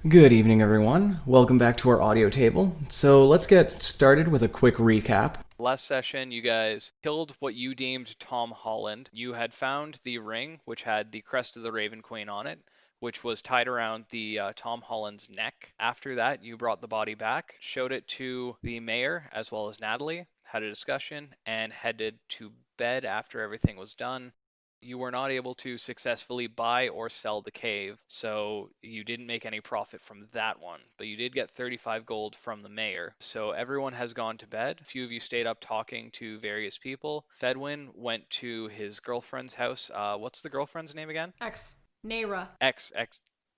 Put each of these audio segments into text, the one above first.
Good evening, everyone. Welcome back to our audio table. So let's get started with a quick recap. Last session, you guys killed what you deemed Tom Holland. You had found the ring, which had the crest of the Raven Queen on it, which was tied around the Tom Holland's neck. After that, you brought the body back, showed it to the mayor as well as Natalie, had a discussion, and headed to bed after everything was done. You were not able to successfully buy or sell the cave, so you didn't make any profit from that one. But you did get 35 gold from the mayor. So everyone has gone to bed. A few of you stayed up talking to various people. Fedwin went to his girlfriend's house. What's the girlfriend's name again? Neighra. Ex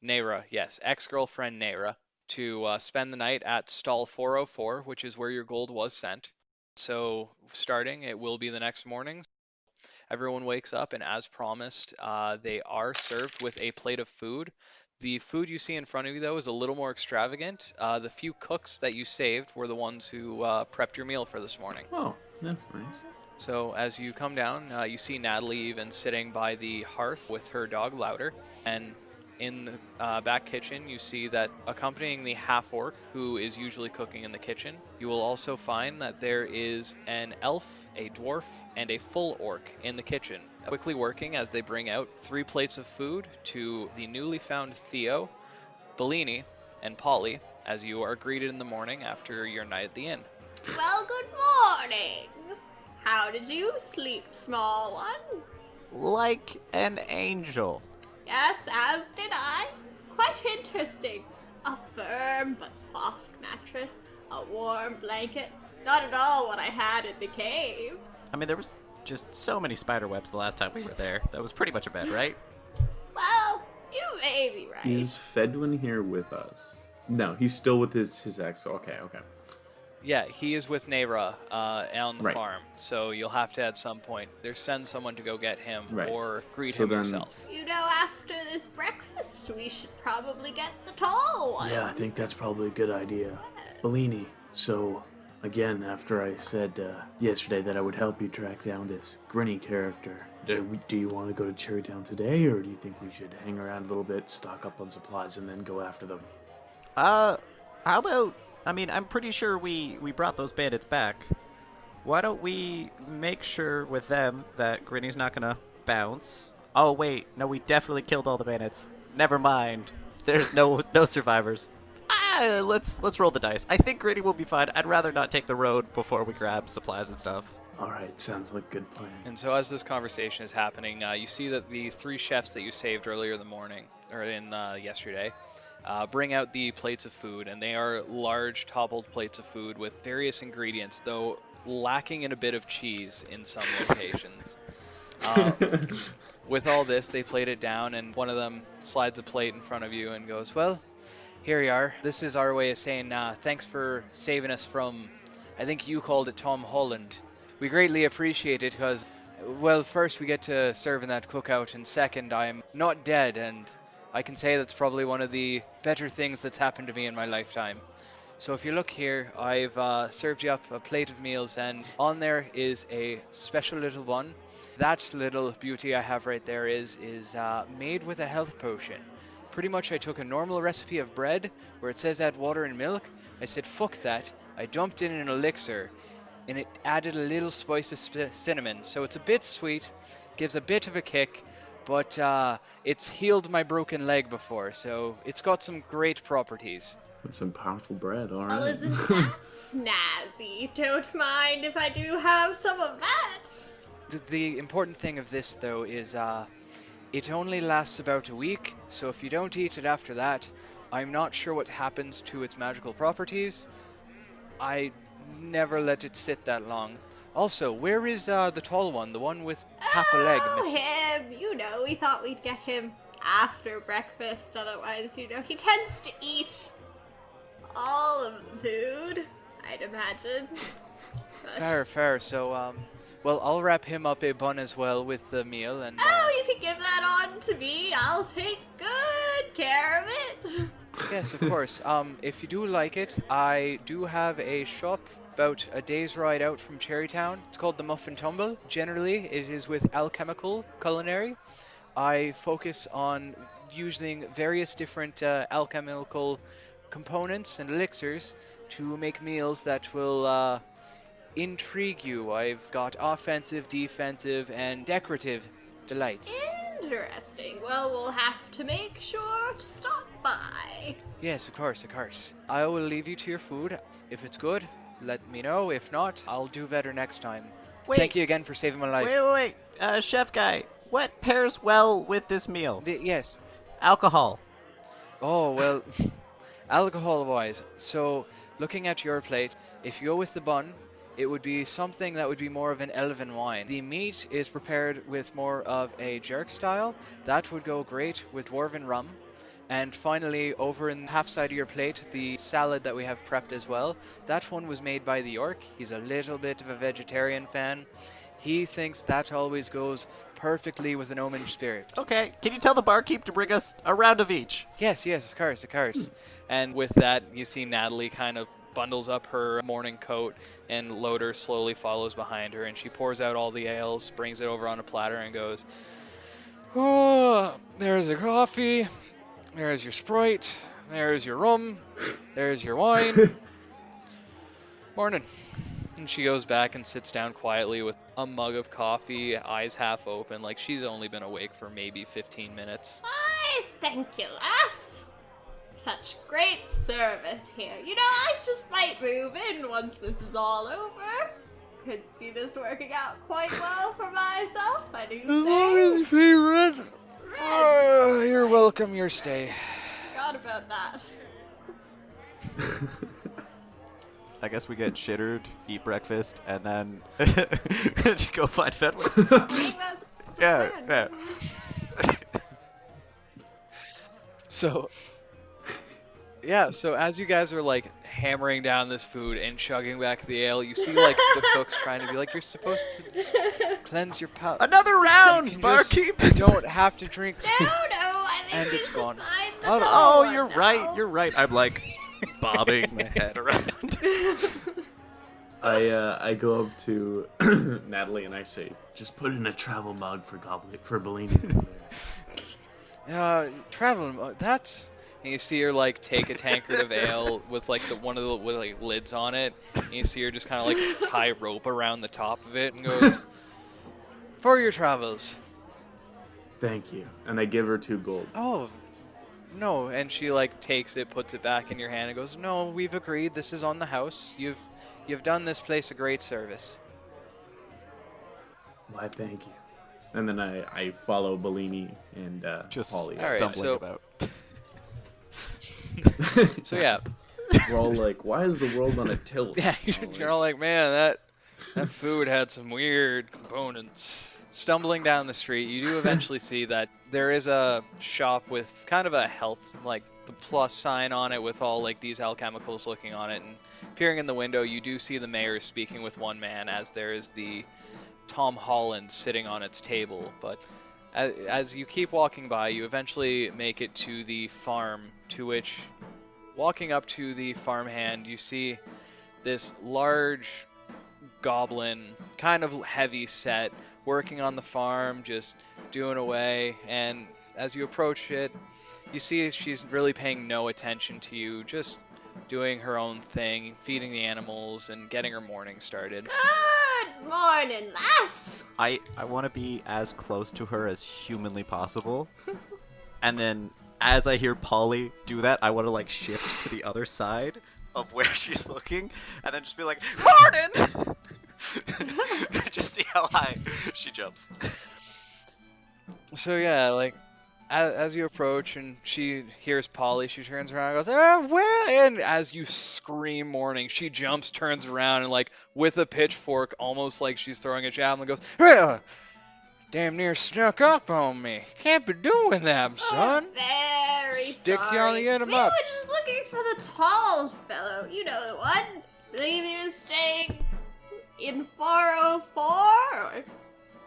Neighra, yes, ex-girlfriend Neighra, to spend the night at stall 404, which is where your gold was sent. So starting, it will be the next morning. Everyone wakes up, and as promised, they are served with a plate of food. The food you see in front of you, though, is a little more extravagant. The few cooks that you saved were the ones who prepped your meal for this morning. Oh, that's nice. So as you come down, you see Natalie even sitting by the hearth with her dog Louder, and in the back kitchen, you see that accompanying the half-orc, who is usually cooking in the kitchen, you will also find that there is an elf, a dwarf, and a full orc in the kitchen, quickly working as they bring out 3 plates of food to the newly found Theo, Bellini, and Polly, as you are greeted in the morning after your night at the inn. Well, good morning. How did you sleep, small one? Like an angel. Yes, as did I. Quite interesting. A firm but soft mattress, a warm blanket. Not at all what I had in the cave. I mean, there was just so many spider webs the last time we were there. That was pretty much a bed, right? Well, you may be right. Is Fedwin here with us? No, he's still with his ex. Okay. Yeah, he is with Neighra on the Right. farm, so you'll have to at some point either send someone to go get him Right. or greet So him then- yourself. You know, after this breakfast, we should probably get the tall one. Yeah, I think that's probably a good idea. Bellini, so again, after I said yesterday that I would help you track down this Grinny character, do you want to go to Cherrytown today, or do you think we should hang around a little bit, stock up on supplies, and then go after them? How about... I mean, I'm pretty sure we brought those bandits back. Why don't we make sure with them that Grinny's not gonna bounce? Oh, wait. No, we definitely killed all the bandits. Never mind. There's no survivors. Let's roll the dice. I think Grinny will be fine. I'd rather not take the road before we grab supplies and stuff. Alright, sounds like a good plan. And so as this conversation is happening, you see that the 3 chefs that you saved earlier in the morning, or in yesterday, bring out the plates of food, and they are large toppled plates of food with various ingredients, though lacking in a bit of cheese in some locations. With all this, they plate it down, and one of them slides a plate in front of you and goes, "Well, here you are. This is our way of saying thanks for saving us from, I think you called it Tom Holland. We greatly appreciate it because, well, first we get to serve in that cookout, and second, I'm not dead, and I can say that's probably one of the better things that's happened to me in my lifetime. So if you look here, I've served you up a plate of meals, and on there is a special little one. That little beauty I have right there is made with a health potion. Pretty much I took a normal recipe of bread where it says add water and milk. I said fuck that. I dumped in an elixir, and it added a little spice of cinnamon. So it's a bit sweet, gives a bit of a kick, but it's healed my broken leg before, so it's got some great properties." That's some powerful bread, alright. Well, isn't that snazzy? Don't mind if I do have some of that. The important thing of this, though, is it only lasts about a week, so if you don't eat it after that, I'm not sure what happens to its magical properties. I never let it sit that long. Also, where is the tall one, the one with half a leg Oh, missing? him. You know, we thought we'd get him after breakfast. Otherwise, you know, he tends to eat all of the food, I'd imagine. But... Fair. So, well, I'll wrap him up a bun as well with the meal, and Oh, you can give that on to me. I'll take good care of it. yes, of course. If you do like it, I do have a shop about a day's ride out from Cherrytown. It's called the Muffin Tumble. Generally, it is with alchemical culinary. I focus on using various different alchemical components and elixirs to make meals that will intrigue you. I've got offensive, defensive, and decorative delights. Interesting. Well, we'll have to make sure to stop by. Yes, of course, of course. I will leave you to your food. If it's good, let me know. If not, I'll do better next time. Wait. Thank you again for saving my life. Wait. Chef guy, what pairs well with this meal? Yes. Alcohol. Oh, well, alcohol-wise. So, looking at your plate, if you go with the bun, it would be something that would be more of an elven wine. The meat is prepared with more of a jerk style. That would go great with dwarven rum. And finally, over in half side of your plate, the salad that we have prepped as well. That one was made by the orc. He's a little bit of a vegetarian fan. He thinks that always goes perfectly with an omen spirit. Okay, can you tell the barkeep to bring us a round of each? Yes, of course. And with that, you see Natalie kind of bundles up her morning coat, and Loader slowly follows behind her, and she pours out all the ales, brings it over on a platter, and goes, "Oh, there's your coffee, there's your Sprite, there's your rum, there's your wine. Morning." And she goes back and sits down quietly with a mug of coffee, eyes half open, like she's only been awake for maybe 15 minutes. I thank you, lass. Such great service here. You know, I just might move in once this is all over. Could see this working out quite well for myself, I do say. You're welcome, your stay. Forgot about that. I guess we get shittered, eat breakfast, and then go find Fedwin. I think that's the plan. So as you guys are like hammering down this food and chugging back the ale, you see like the cooks trying to be like, "You're supposed to just cleanse your palate. Another round, barkeep! You don't have to drink." No, I think And we it's should gone. find the Oh, door you're now. right, you're right. I'm like bobbing my head around. I go up to Natalie and I say, Just put in a travel mug for Bellini over there. Traveling. That's. And you see her like take a tankard of ale with like one of the with like lids on it. And you see her just kind of like tie rope around the top of it and goes, "For your travels." Thank you. and I give her 2 gold. Oh, no. And she like takes it, puts it back in your hand, and goes, "No, we've agreed. This is on the house. You've done this place a great service." Why, thank you. And then I follow Bellini and Just Polly. All right, stumbling so- about. So yeah, We're all like, why is the world on a tilt? yeah, you're all like, "Man, that food had some weird components." Stumbling down the street, you do eventually see that there is a shop with kind of a health, like the plus sign on it with all like these alchemicals looking on it. And peering in the window, you do see the mayor speaking with one man as there is the Tom Holland sitting on its table. But as you keep walking by, you eventually make it to the farm, to which, walking up to the farmhand, you see this large goblin, kind of heavy set, working on the farm, just doing away. And as you approach it, you see she's really paying no attention to you, just doing her own thing, feeding the animals and getting her morning started. Good morning, lass. I want to be as close to her as humanly possible. And then as I hear Polly do that, I want to like shift to the other side of where she's looking and then just be like, "Morning!" Just see how high she jumps. So yeah, like as you approach and she hears Polly, she turns around and goes, "Oh, well," and as you scream morning, she jumps, turns around, and like with a pitchfork, almost like she's throwing a javelin, goes, "Well, damn near snuck up on me. Can't be doing that, son." Very Stick sorry. you on the end of We up. were just looking for the tall fellow. You know the one. Believe he was staying in 404 or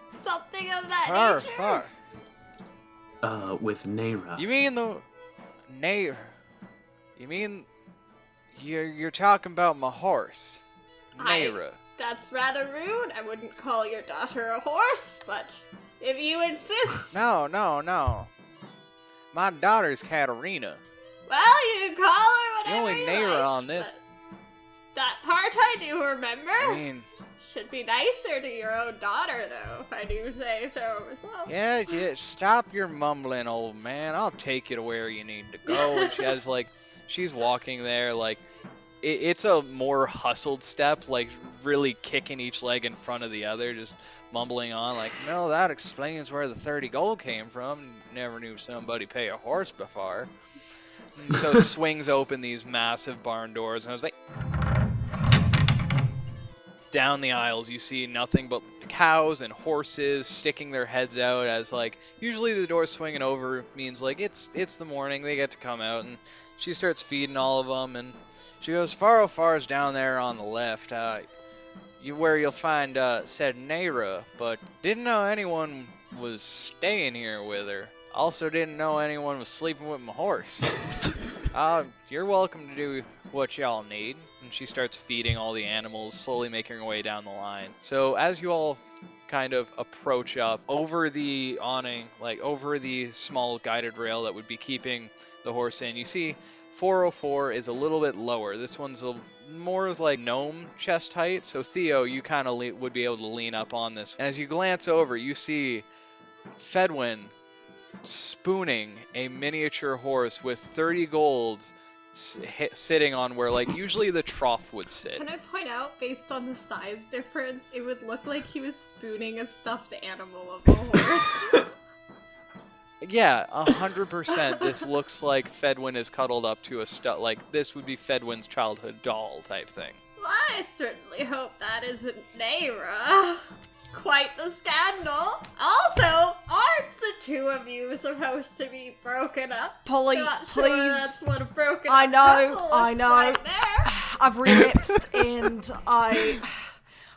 something of that nature. Far. With Neighra. You mean the Neighra? You mean you're talking about my horse, Neighra? That's rather rude. I wouldn't call your daughter a horse, but if you insist. No. My daughter's Katarina. Well, you can call her The whatever only you Neighra like, on this. but that part I do remember. I mean, Should be nicer to your own daughter, though, if I do say so myself. yeah, stop your mumbling, old man. I'll take you to where you need to go. And she has, like, she's walking there, like, it's a more hustled step, like, really kicking each leg in front of the other, just mumbling on, like, no, that explains where the 30 gold came from. Never knew somebody pay a horse before. And so swings open these massive barn doors, and I was like, down the aisles you see nothing but cows and horses sticking their heads out, as like usually the doors swinging over means like it's the morning, they get to come out, and she starts feeding all of them, and she goes, far's down there on the left, where you'll find said Neighra, but didn't know anyone was staying here with her. Also didn't know anyone was sleeping with my horse. You're welcome to do what y'all need. And she starts feeding all the animals, slowly making her way down the line. So as you all kind of approach up over the awning, like over the small guided rail that would be keeping the horse in, you see 404 is a little bit lower. This one's more like gnome chest height. So Theo, you kind of would be able to lean up on this. And as you glance over, you see Fedwin spooning a miniature horse with 30 gold sitting on where, like, usually the trough would sit. Can I point out, based on the size difference, it would look like he was spooning a stuffed animal of a horse. Yeah, 100%. This looks like Fedwin is cuddled up to a like, this would be Fedwin's childhood doll type thing. Well, I certainly hope that isn't Neighra. Quite the scandal. Also, aren't the two of you supposed to be broken up? Polly, Not sure please. that's what a broken I up know, couple I looks know. like there. I've relapsed and I...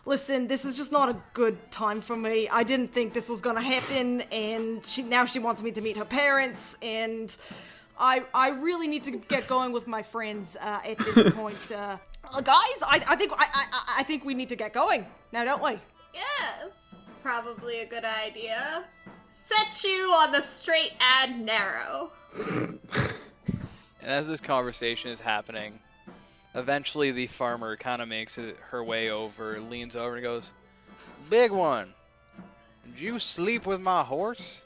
Listen, this is just not a good time for me. I didn't think this was gonna happen, and now she wants me to meet her parents, and I really need to get going with my friends at this point. Guys, I think we need to get going now, don't we? Yes, probably a good idea. Set you on the straight and narrow. And as this conversation is happening, eventually the farmer kind of makes her way over, leans over and goes, "Big one, did you sleep with my horse?"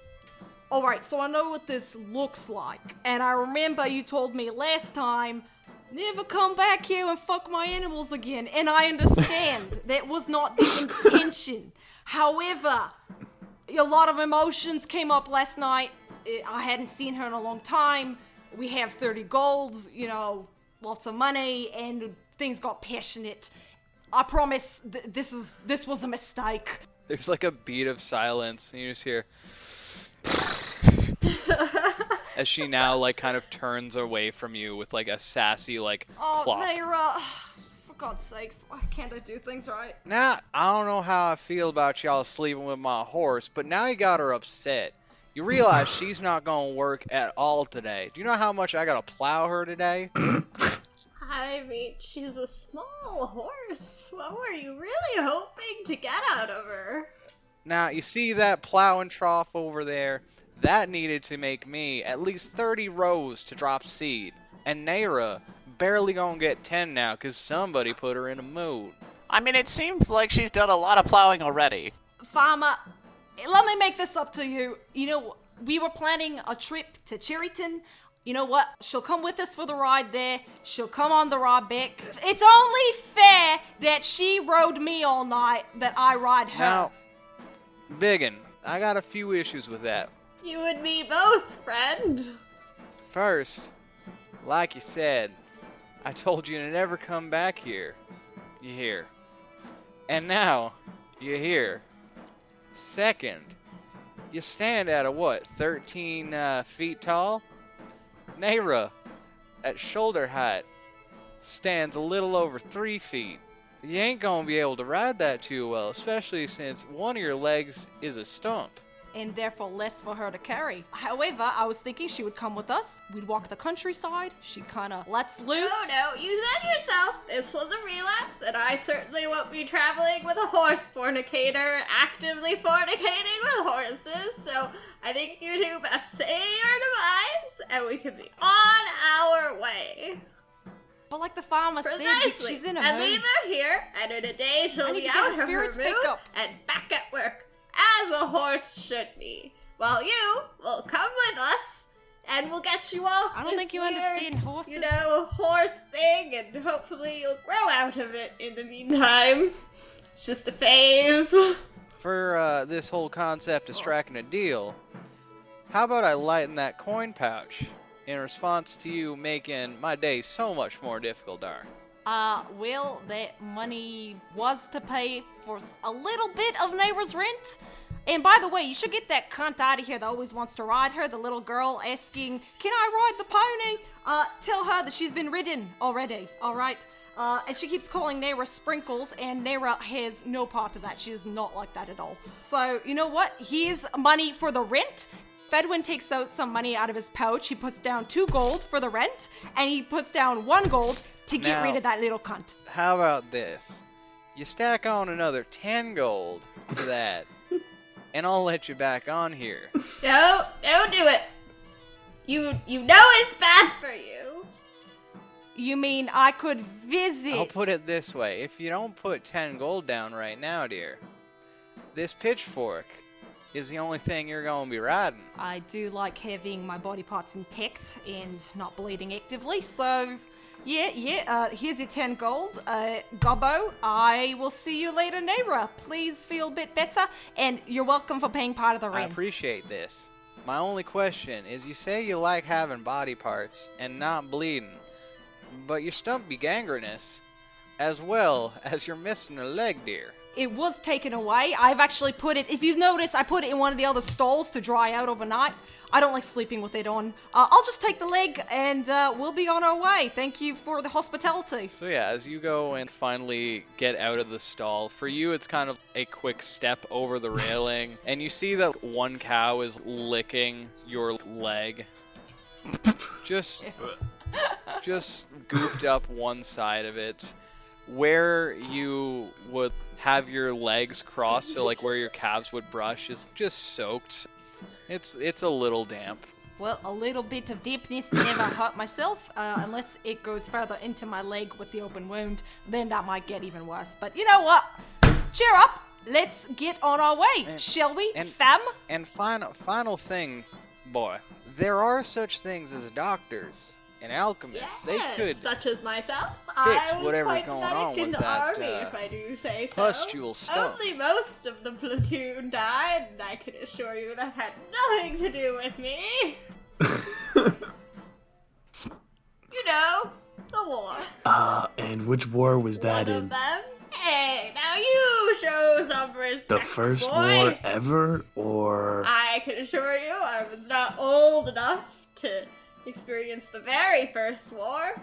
Alright, so I know what this looks like, and I remember you told me last time, never come back here and fuck my animals again, and I understand that was not the intention. However, a lot of emotions came up last night. I hadn't seen her in a long time. We have 30 gold, you know, lots of money, and things got passionate. I promise this was a mistake. There's like a beat of silence, and you just hear as she now like kind of turns away from you with like a sassy like Oh, plop. Neighra, for God's sakes, why can't I do things right? Now, I don't know how I feel about y'all sleeping with my horse, but now you got her upset. You realize she's not gonna work at all today. Do you know how much I gotta plow her today? I mean, she's a small horse. What were you really hoping to get out of her? Now, you see that plowing trough over there? That needed to make me at least 30 rows to drop seed. And Neighra barely gonna get 10 now, because somebody put her in a mood. I mean, it seems like she's done a lot of plowing already. Farmer, let me make this up to you. You know, we were planning a trip to Cherryton. You know what? She'll come with us for the ride there. She'll come on the ride back. It's only fair that she rode me all night, that I ride her. Now, Biggin, I got a few issues with that. You and me both, friend. First, like you said, I told you to never come back here. You hear? And now, you hear. Second, you stand at a what, 13 feet tall? Neighra, at shoulder height, stands a little over 3 feet. You ain't gonna be able to ride that too well, especially since one of your legs is a stump. and therefore less for her to carry. However, I was thinking she would come with us. We'd walk the countryside. She kind of lets loose. No, you said yourself this was a relapse, and I certainly won't be traveling with a horse fornicator, actively fornicating with horses, so I think you two best say your goodbyes, and we can be on our way. But like the farmer Precisely. said, she's in a and mood. leave her here, and in a day she'll I need be to get out the of her spirits back mood up. and back at work, as a horse should be. While you will come with us, and we'll get you off I don't this think you weird, understand horses. horse thing, and hopefully you'll grow out of it in the meantime. It's just a phase. For this whole concept of striking a deal, how about I lighten that coin pouch in response to you making my day so much more difficult, Dar? Well, that money was to pay for a little bit of Neighra's rent. And by the way, you should get that cunt out of here that always wants to ride her, the little girl asking, "Can I ride the pony?" Tell her that she's been ridden already, alright? And she keeps calling Neighra Sprinkles, and Neighra has no part of that. She is not like that at all. So, you know what? Here's money for the rent. Fedwin takes out some money out of his pouch. He puts down 2 gold for the rent, and he puts down 1 gold to get Now- rid of that little cunt. How about this? You stack on another 10 gold to that, and I'll let you back on here. No, don't do it. You know it's bad for you. You mean I could visit? I'll put it this way. If you don't put 10 gold down right now, dear, this pitchfork is the only thing you're going to be riding. I do like having my body parts intact and not bleeding actively, so here's your 10 gold. Gobbo, I will see you later, Neighra. Please feel a bit better, and you're welcome for paying part of the I rent. appreciate this. My only question is, you say you like having body parts and not bleeding, but your stump be gangrenous, as well as you're missing a leg, dear. It was taken away. I've actually put it, if you've noticed, I put it in one of the other stalls to dry out overnight. I don't like sleeping with it on. I'll just take the leg, and we'll be on our way. Thank you for the hospitality. So yeah, as you go and finally get out of the stall, for you it's kind of a quick step over the railing, and you see that one cow is licking your leg. Just gooped up one side of it. Where you would have your legs crossed, so like where your calves would brush, is just soaked. It's a little damp. Well, a little bit of dampness never hurt myself, unless it goes further into my leg with the open wound. Then that might get even worse. But you know what? Cheer up! Let's get on our way, shall we, fam? And final thing, boy. There are such things as doctors and alchemists. Yes, They could such as myself. fix I was whatever's quite going pathetic on in with the that, army, if I do say so. pustule stump. Only most of the platoon died, and I can assure you that had nothing to do with me. You know, the war. And which war was that One in? of them. Hey, now you show some respect, The first boy. war ever, or I can assure you I was not old enough to experience the very first war.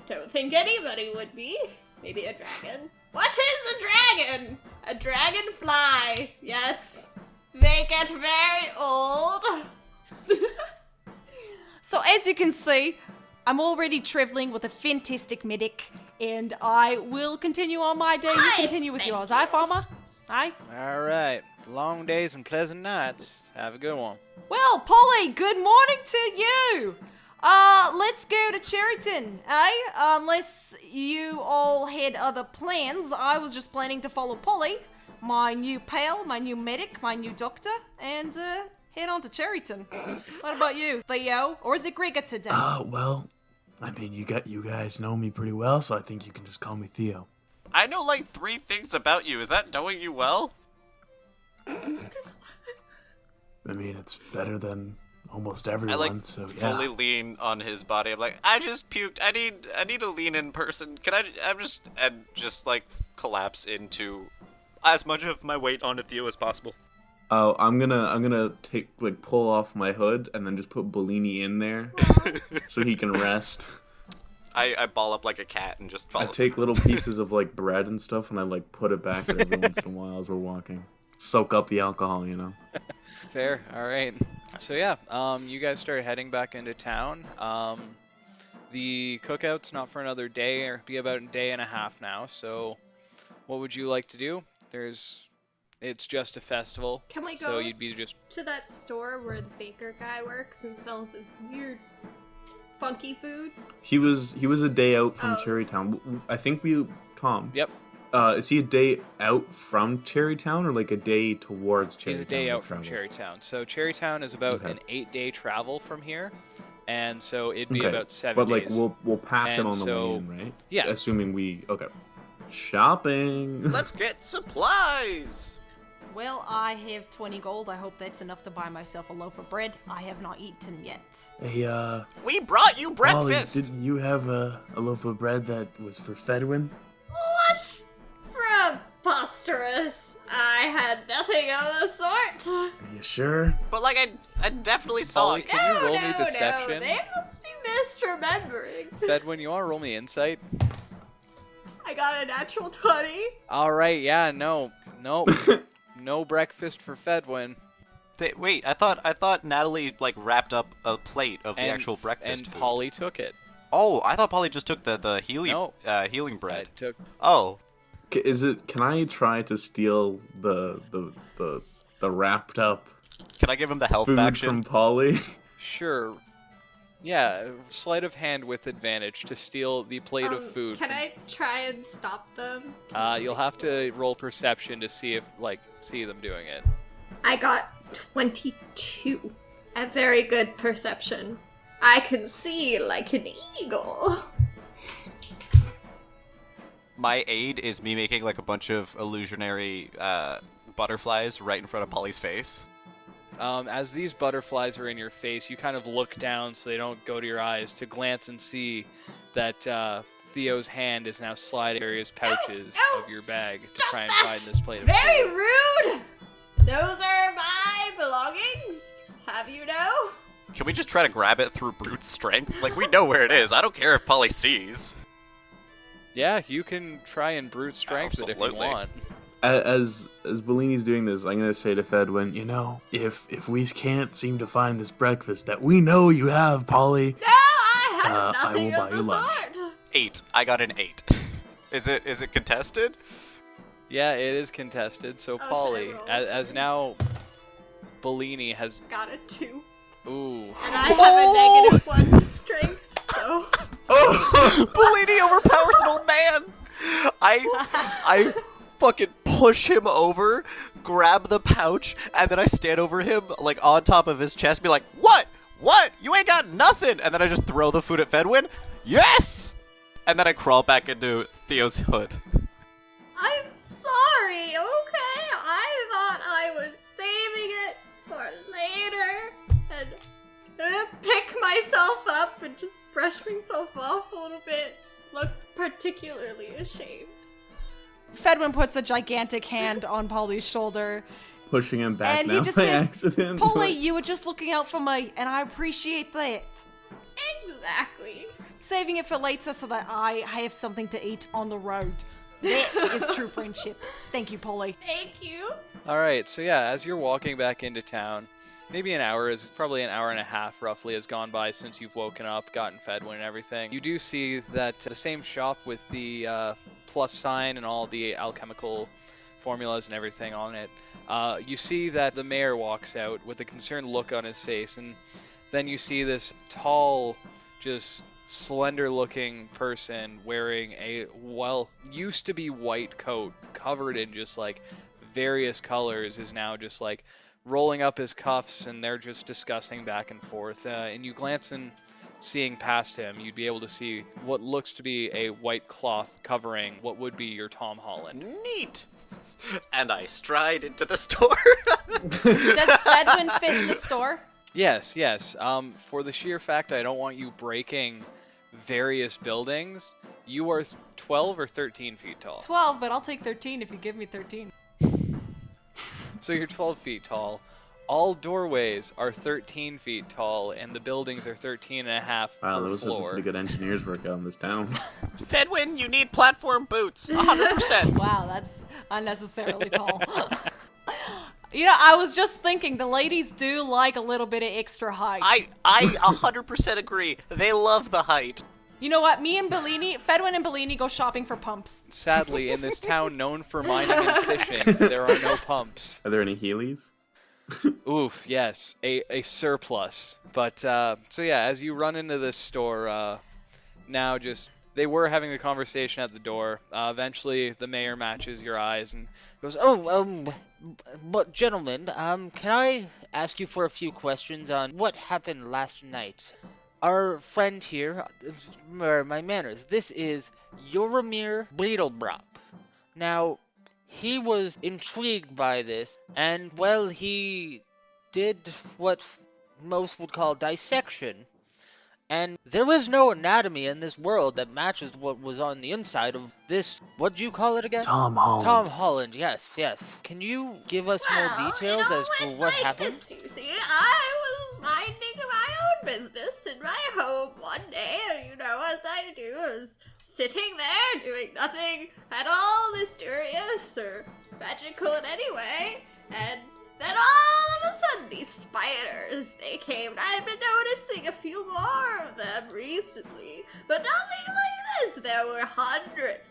Don't think anybody would be. Maybe a dragon. What is a dragon? A dragonfly. Yes. They get very old. So as you can see, I'm already traveling with a fantastic medic, and I will continue on my day. You Aye, continue with thank yours. Aye, farmer? Aye? All right. Long days and pleasant nights. Have a good one. Well, Polly, good morning to you. Let's go to Cherryton, eh? Unless you all had other plans. I was just planning to follow Polly, my new pal, my new medic, my new doctor, and head on to Cherryton. What about you, Theo? Or is it Gregor today? well, I mean, you guys know me pretty well, so I think you can just call me Theo. I know like 3 things about you. Is that knowing you well? I mean, it's better than almost I everyone, like so yeah. fully lean on his body. I'm like, I just puked. I need a lean in person. Can I'm just like collapse into as much of my weight onto Theo as possible. Oh, I'm gonna pull off my hood and then just put Bellini in there so he can rest. I ball up like a cat and just fall I asleep. take little pieces of like bread and stuff and I like put it back every once in a while as we're walking. soak up the alcohol, you know. Fair. All right. So yeah, you guys start heading back into town. The cookout's not for another day, or be about a day and a half now. So, what would you like to do? It's just a festival. Can we go So you'd be just. to that store where the baker guy works and sells his weird, funky food? He was a day out from Oh. Cherrytown. I think Tom. Yep. Is he a day out from Cherrytown or like a day towards Cherrytown? He's a day out to from travel? Cherrytown. So Cherrytown is about Okay. an 8-day travel from here, and so it'd be Okay. about 7 But like days. we'll pass it And on the so- way in, right? Yeah. Assuming we shopping. Let's get supplies. Well, I have 20 gold. I hope that's enough to buy myself a loaf of bread. I have not eaten yet. Hey, We brought you Ollie, breakfast. didn't you have a loaf of bread that was for Fedwin? What? Preposterous. I had nothing of the sort. Are you sure? But like I definitely saw Ollie, it. can you roll me No, deception? they must be misremembering. Fedwin, you want to roll me insight? I got a natural 20. All right. Yeah. No. No breakfast for Fedwin. Wait, I thought Natalie like wrapped up a plate of the actual breakfast And food. Polly took it. Oh, I thought Polly just took the healing No. healing bread. I took. Oh, Can I try to steal the wrapped up can I give him the health food action? from Polly? Sure. Yeah. Sleight of hand with advantage to steal the plate of food. Can I try and stop them? You'll have to roll perception to see them doing it. I got 22. A very good perception. I can see like an eagle. My aid is me making like a bunch of illusionary butterflies right in front of Polly's face. As these butterflies are in your face, you kind of look down so they don't go to your eyes to glance and see that Theo's hand is now sliding various pouches No, of your bag to stop try and that! find this plate of Very food. rude! Those are my belongings. Have you know? Can we just try to grab it through brute strength? Like we know where it is. I don't care if Polly sees. Yeah, you can try and brute strength it if Absolutely. you want. As Bellini's doing this, I'm gonna say to Fedwin, You know, if we can't seem to find this breakfast that we know you have, Polly, No, I have I nothing will buy of the you lunch. sort. 8. I got an 8. Is it contested? Yeah, it is contested. So should I Polly, roll as something? now Bellini has. Got a 2. Ooh. And I have a negative 1 to strength, so. Bellini overpowers an old man. I fucking push him over, grab the pouch, and then I stand over him like on top of his chest, and be like, "What? What? You ain't got nothing!" And then I just throw the food at Fedwin. Yes. And then I crawl back into Theo's hood. I'm sorry, okay? I thought I was saving it for later. And I'm gonna pick myself up and just brush myself off a little bit. Look particularly ashamed. Fedwin puts a gigantic hand on Polly's shoulder. pushing him back And now he just by says, accident. Polly, you were just looking out for me, and I appreciate that. Exactly. Saving it for later so that I have something to eat on the road. That is true friendship. Thank you, Polly. Thank you. All right, so yeah, as you're walking back into town, maybe probably an hour and a half roughly has gone by since you've woken up, gotten Fedwin and everything. You do see that the same shop with the plus sign and all the alchemical formulas and everything on it. You see that the mayor walks out with a concerned look on his face, and then you see this tall, just slender-looking person wearing a, used to be white coat covered in just like various colors is now just like rolling up his cuffs, and they're just discussing back and forth. And you glance and seeing past him, you'd be able to see what looks to be a white cloth covering what would be your Tom Holland. Neat. And I stride into the store. Does Fedwin fit in the store? Yes. For the sheer fact I don't want you breaking various buildings, you are 12 or 13 feet tall. 12, but I'll take 13 if you give me 13. So you're 12 feet tall. All doorways are 13 feet tall, and the buildings are 13 and a half Wow, per those are some floor. pretty good engineers work out in this town. Fedwin, you need platform boots. 100%. Wow, that's unnecessarily tall. You know, I was just thinking the ladies do like a little bit of extra height. I 100% agree. They love the height. You know what? Me and Bellini, Fedwin and Bellini go shopping for pumps. Sadly, in this town known for mining and fishing, there are no pumps. Are there any Heelys? Oof, yes, a surplus. But, so yeah, as you run into this store, now they were having the conversation at the door. Eventually, the mayor matches your eyes and goes, But gentlemen, can I ask you for a few questions on what happened last night? Our friend here, my manners, this is Yoromir Breedlebrop. Now, he was intrigued by this, and, well, he did what most would call dissection. And there is no anatomy in this world that matches what was on the inside of this, what do you call it again? Tom Holland. Tom Holland, yes. Can you give us more details as to what happened? This, you see, I was minding my own business in my home one day, and as I do, I was sitting there doing nothing at all mysterious or magical in any way, and then all of a sudden, these spiders, they came, and I've been noticing a few more of them recently, but nothing like this. There were hundreds,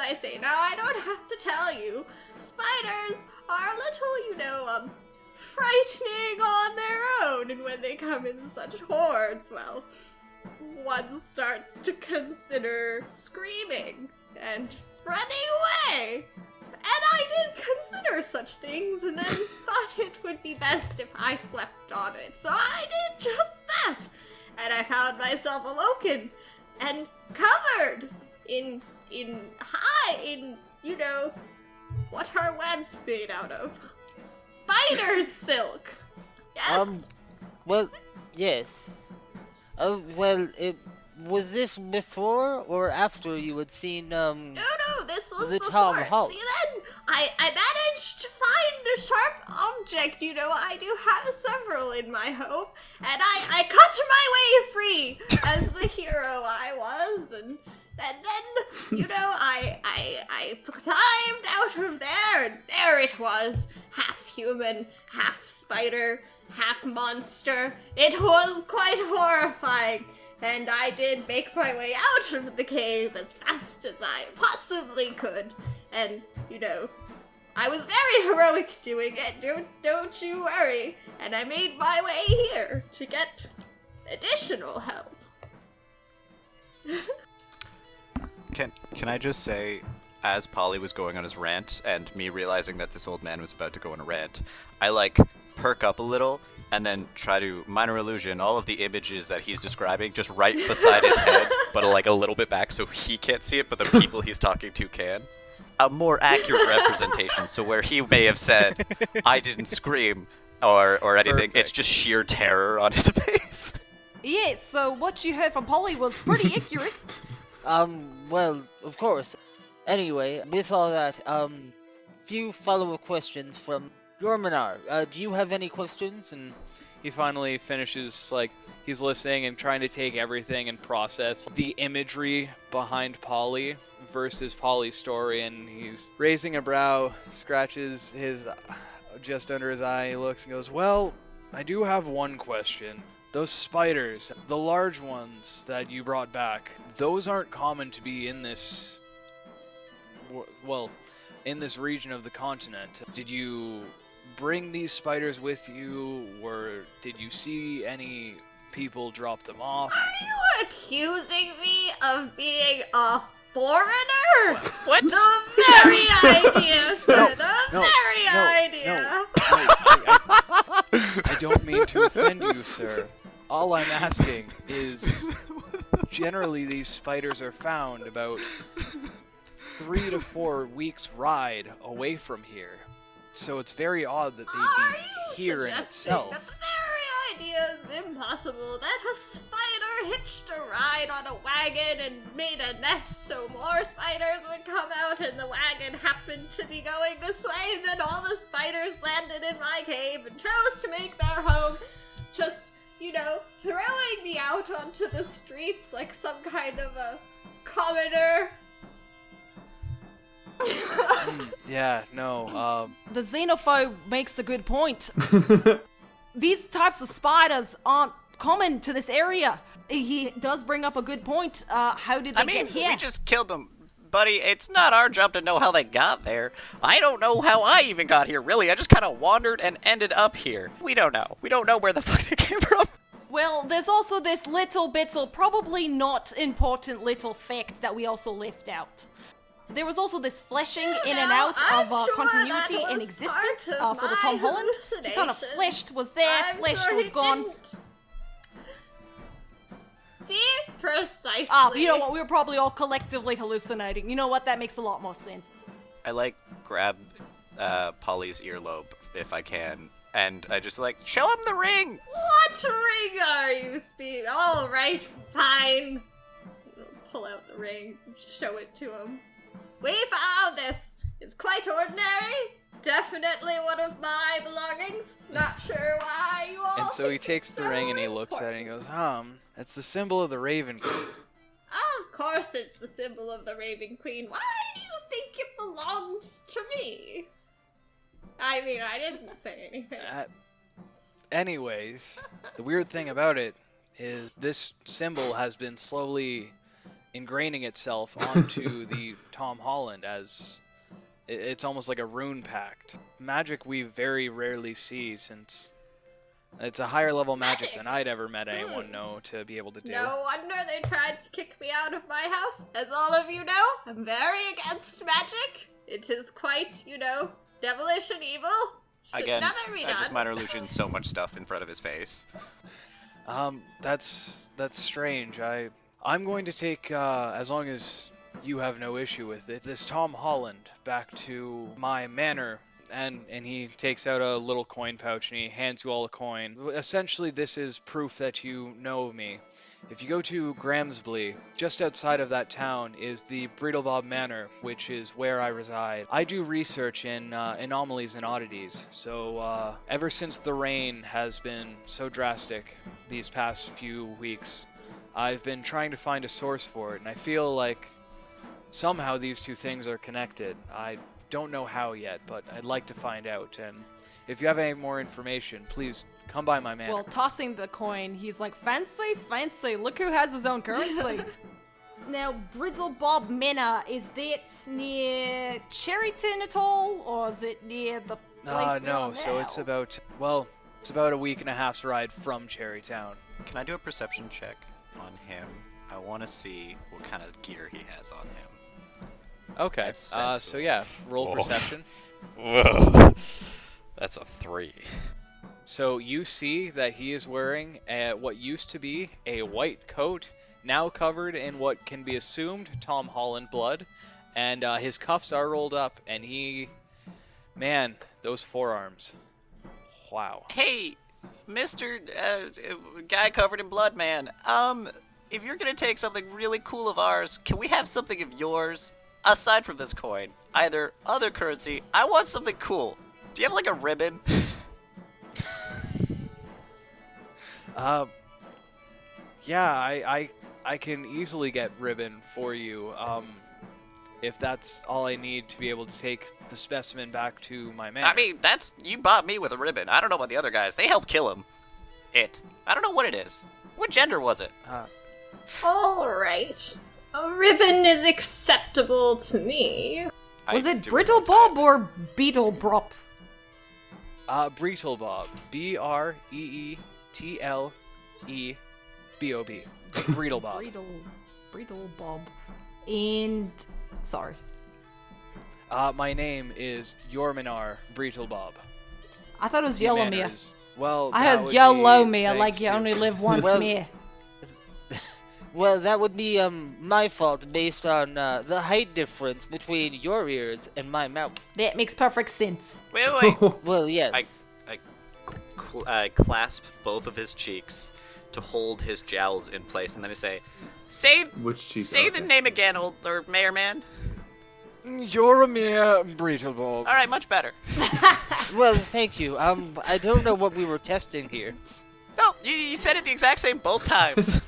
I say. Now, I don't have to tell you, spiders are a little, frightening on their own, and when they come in such hordes, well, one starts to consider screaming and running away. And I did consider such things, and then thought it would be best if I slept on it. So I did just that. And I found myself awoken and covered in what are webs made out of? Spider's silk. Yes. Well, yes. Was this before or after you had seen, No, this was the before. Tom Holland? See, then, I managed to find a sharp object, I do have several in my home, and I cut my way free as the hero I was, and then, I climbed out of there, and there it was, half human, half spider, half monster. It was quite horrifying. And I did make my way out of the cave as fast as I possibly could. And, I was very heroic doing it, don't you worry. And I made my way here to get additional help. Can I just say, as Polly was going on his rant, and me realizing that this old man was about to go on a rant, I, perk up a little, and then try to minor illusion all of the images that he's describing just right beside his head, but a little bit back so he can't see it, but the people he's talking to can. A more accurate representation, so where he may have said, I didn't scream, or anything, Perfect. It's just sheer terror on his face. Yes, so what you heard from Polly was pretty accurate. Well, of course. Anyway, with all that, few follow-up questions from Yorminar. Do you have any questions? and he finally finishes, he's listening and trying to take everything and process the imagery behind Polly versus Polly's story, and he's raising a brow, scratches his just under his eye, he looks and goes, well, I do have one question. Those spiders, the large ones that you brought back, those aren't common to be in this, in this region of the continent. Did you bring these spiders with you, or did you see any people drop them off? Are you accusing me of being a foreigner? What? The very idea, sir. Idea. I don't mean to offend you, sir. All I'm asking is, generally these spiders are found about 3 to 4 weeks ride away from here. So it's very odd that they'd be here in itself. That the very idea is impossible, that a spider hitched a ride on a wagon and made a nest so more spiders would come out, and the wagon happened to be going this way, and then all the spiders landed in my cave and chose to make their home, just, throwing me out onto the streets like some kind of a commoner. Yeah, no. The xenophobe makes a good point. These types of spiders aren't common to this area. He does bring up a good point. How did they get here? We just killed them. Buddy, it's not our job to know how they got there. I don't know how I even got here, really. I just kind of wandered and ended up here. We don't know. We don't know where the fuck they came from. Well, there's also this little probably not important little fact that we also left out. There was also this fleshing in and out of continuity and existence for the Tom Holland. He kind of fleshed, was there, fleshed, was gone. Didn't. See? Precisely. You know what? We were probably all collectively hallucinating. You know what? That makes a lot more sense. I grab Polly's earlobe if I can, and I just show him the ring. What ring are you speaking? All right, fine. Pull out the ring, show it to him. We found this. It's quite ordinary. Definitely one of my belongings. Not sure why you all. And so he think takes it's the so ring and he looks at it and he goes, it's the symbol of the Raven Queen. Of course it's the symbol of the Raven Queen. Why do you think it belongs to me? I mean, I didn't say anything. Anyways, the weird thing about it is this symbol has been slowly ingraining itself onto the Tom Holland as it's almost like a rune pact. Magic we very rarely see, since it's a higher level magic than I'd ever met anyone know to be able to do. No wonder they tried to kick me out of my house. As all of you know, I'm very against magic. It is quite, devilish and evil. Should Again, never be I just done. minor illusion so much stuff in front of his face. That's strange. I'm going to take, as long as you have no issue with it, this Tom Holland back to my manor. And he takes out a little coin pouch and he hands you all a coin. Essentially, this is proof that you know of me. If you go to Gramsby, just outside of that town is the Breedlebob Manor, which is where I reside. I do research in anomalies and oddities, so ever since the rain has been so drastic these past few weeks, I've been trying to find a source for it, and I feel like somehow these two things are connected. I don't know how yet, but I'd like to find out, and if you have any more information, please come by my manor. Well, tossing the coin, he's like, fancy, look who has his own currency. Now, Breedlebob Manor, is that near Cherryton at all, or is it near the place no, so it's about a week and a half's ride from Cherrytown. Can I do a perception check on him? I want to see what kind of gear he has on him. Okay, That's so yeah, roll perception. Whoa. That's a 3. So you see that he is wearing what used to be a white coat, now covered in what can be assumed Tom Holland blood, and his cuffs are rolled up, and man, those forearms. Wow. Hey, Mr. Guy covered in blood, man. If you're gonna take something really cool of ours, can we have something of yours? Aside from this coin, either other currency, I want something cool. Do you have a ribbon? Yeah, I can easily get ribbon for you, if that's all I need to be able to take the specimen back to my manor. I mean, you bought me with a ribbon. I don't know about the other guys. They helped kill him. I don't know what it is. What gender was it? All right. A ribbon is acceptable to me. Was it Breedlebob or Beetlebop? Breedlebob. Breetlebob. Breedlebob. Breedlebob. And... sorry. My name is Yorminar Breedlebob. I thought it was Your manor Yellowmere. is- Well, I that heard would Yellowmere, be like thanks you to- only live once Well- mere. Well, that would be my fault based on the height difference between your ears and my mouth. That makes perfect sense. Wait. Well, yes. I clasp both of his cheeks to hold his jowls in place, and then I say, "Say the name again, old mayor man." Yorminar Breedlebob. All right, much better. Well, thank you. I don't know what we were testing here. No, you said it the exact same both times.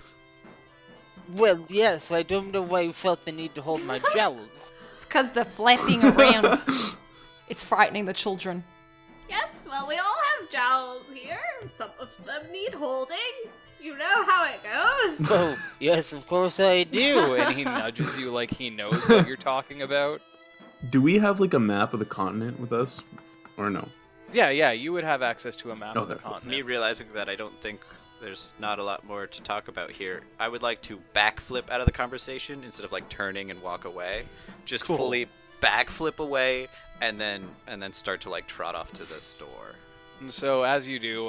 Well, yes, I don't know why you felt the need to hold my jowls. It's because they're flapping around. It's frightening the children. Yes, well, we all have jowls here. Some of them need holding. You know how it goes. Oh, yes, of course I do. And he nudges you like he knows what you're talking about. Do we have like a map of the continent with us, or no? Yeah, you would have access to a map of the Okay. continent. Me realizing that I don't think there's not a lot more to talk about here, I would like to backflip out of the conversation instead of like turning and walk away. Just fully backflip away and then start to like trot off to the store. And so as you do,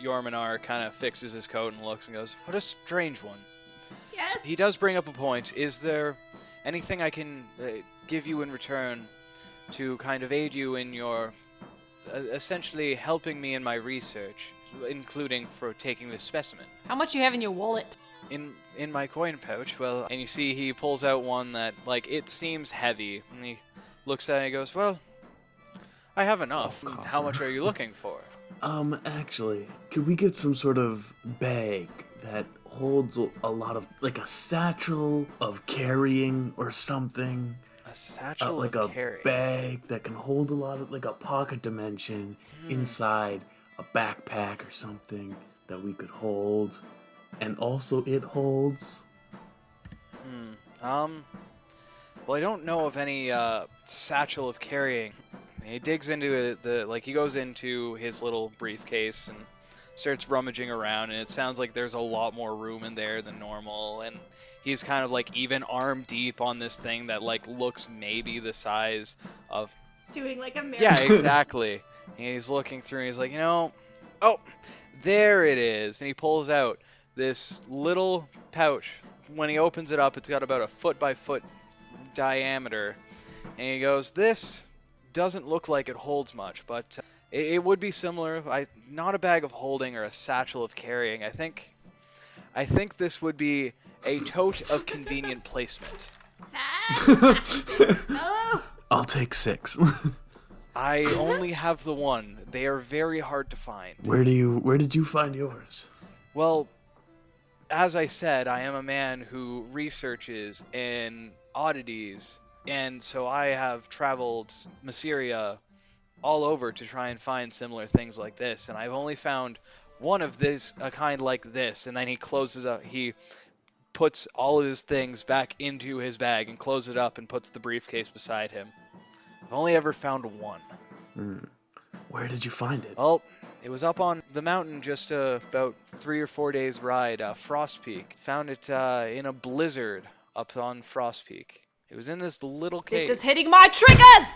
Yorminar kind of fixes his coat and looks and goes, "What a strange one." Yes. He does bring up a point. Is there anything I can give you in return to kind of aid you in your essentially helping me in my research, including for taking this specimen? How much you have in your wallet? In my coin pouch, well, and you see he pulls out one that, like, it seems heavy, and he looks at it and he goes, "Well, I have enough. Oh, How much are you looking for?" Actually, could we get some sort of bag that holds a lot of, like a satchel of carrying or something? A satchel Like of a carry. bag that can hold a lot of, like a pocket dimension inside a backpack or something that we could hold. And also it holds. Well, I don't know of any satchel of carrying. He digs into he goes into his little briefcase and starts rummaging around, and it sounds like there's a lot more room in there than normal, and he's kind of like even arm deep on this thing that like looks maybe the size of... It's doing like a mirror. Yeah, exactly. And he's looking through and he's like, oh, there it is. And he pulls out this little pouch. When he opens it up, it's got about a foot by foot diameter. And he goes, "This doesn't look like it holds much, but it would be similar. Not a bag of holding or a satchel of carrying. I think this would be a tote of convenient placement." Fantastic. Hello. I'll take 6. I only have the one. They are very hard to find. Where did you find yours? Well, as I said, I am a man who researches in oddities, and so I have traveled Masseria all over to try and find similar things like this, and I've only found one of this, a kind like this, and then he closes up, he puts all of his things back into his bag and closes it up and puts the briefcase beside him. I've only ever found one. Where did you find it? Well, it was up on the mountain just about 3 or 4 days ride, Frost Peak. Found it in a blizzard up on Frost Peak. It was in this little cave. This is hitting my triggers!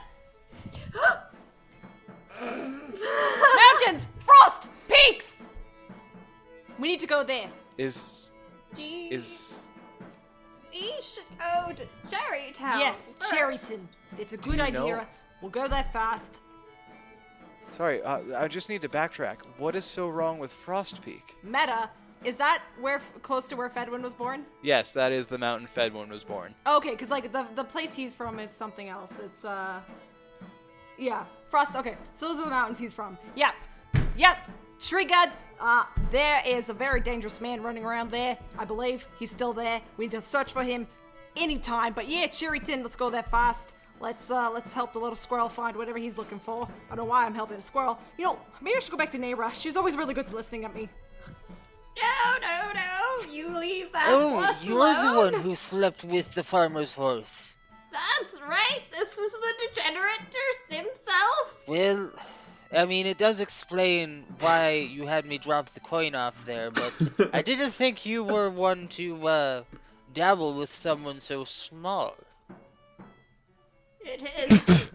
Mountains! Frost! Peaks! We need to go there. We should go to Cherrytown. Yes, first. Cherryton. It's a good you idea. know? We'll go there fast. Sorry, I just need to backtrack. What is so wrong with Frost Peak? Meta, is that close to where Fedwin was born? Yes, that is the mountain Fedwin was born. Okay, because like the place he's from is something else. It's yeah, Frost. Okay, so those are the mountains he's from. Yep, triggered. There is a very dangerous man running around there. I believe he's still there. We need to search for him anytime. But yeah, Cherryton, let's go there fast. Let's help the little squirrel find whatever he's looking for. I don't know why I'm helping a squirrel. Maybe I should go back to Neighra. She's always really good at listening at me. No. You leave that Oh, horse you're alone. the one who slept with the farmer's horse. That's right. This is the degenerate himself. Well, I mean, it does explain why you had me drop the coin off there, but I didn't think you were one to dabble with someone so small. It is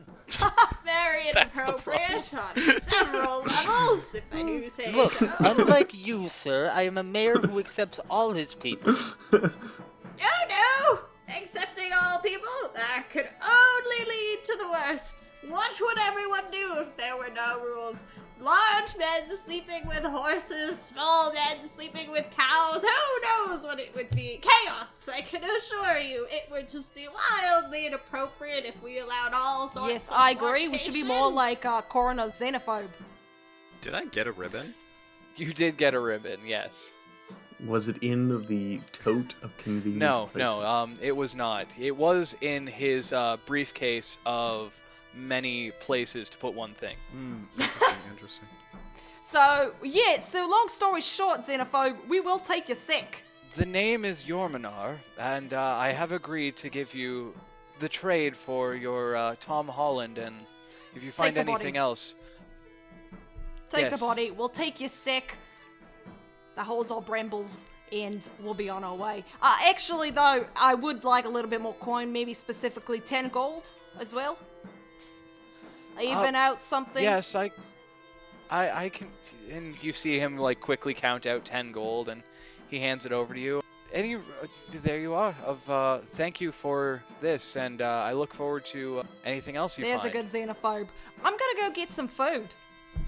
very inappropriate on several levels, if I do say Look, so. unlike you, sir, I am a mayor who accepts all his people. No! Accepting all people, that could only lead to the worst. What would everyone do if there were no rules? Large men sleeping with horses, small men sleeping with cows, who knows what it would be? Chaos, I can assure you. It would just be wildly inappropriate if we allowed all sorts Yes, of I agree. We should be more fornication. like Coroner Xenophobe. Did I get a ribbon? You did get a ribbon, yes. Was it in the tote of convenient No, places? it was not. It was in his briefcase of many places to put one thing. Interesting. So, yeah, so long story short, Xenophobe, we will take you sick. The name is Yorminar, and I have agreed to give you the trade for your Tom Holland, and if you find the body. anything else... Take Yes. the body, we'll take you sick. The holds all brambles, and we'll be on our way. Actually, though, I would like a little bit more coin, maybe specifically 10 gold as well. Even out something. Yes, I can... And you see him, like, quickly count out 10 gold, and he hands it over to you. There you are. Thank you for this, and I look forward to anything else you There's find. a good Xenophobe. I'm gonna go get some food.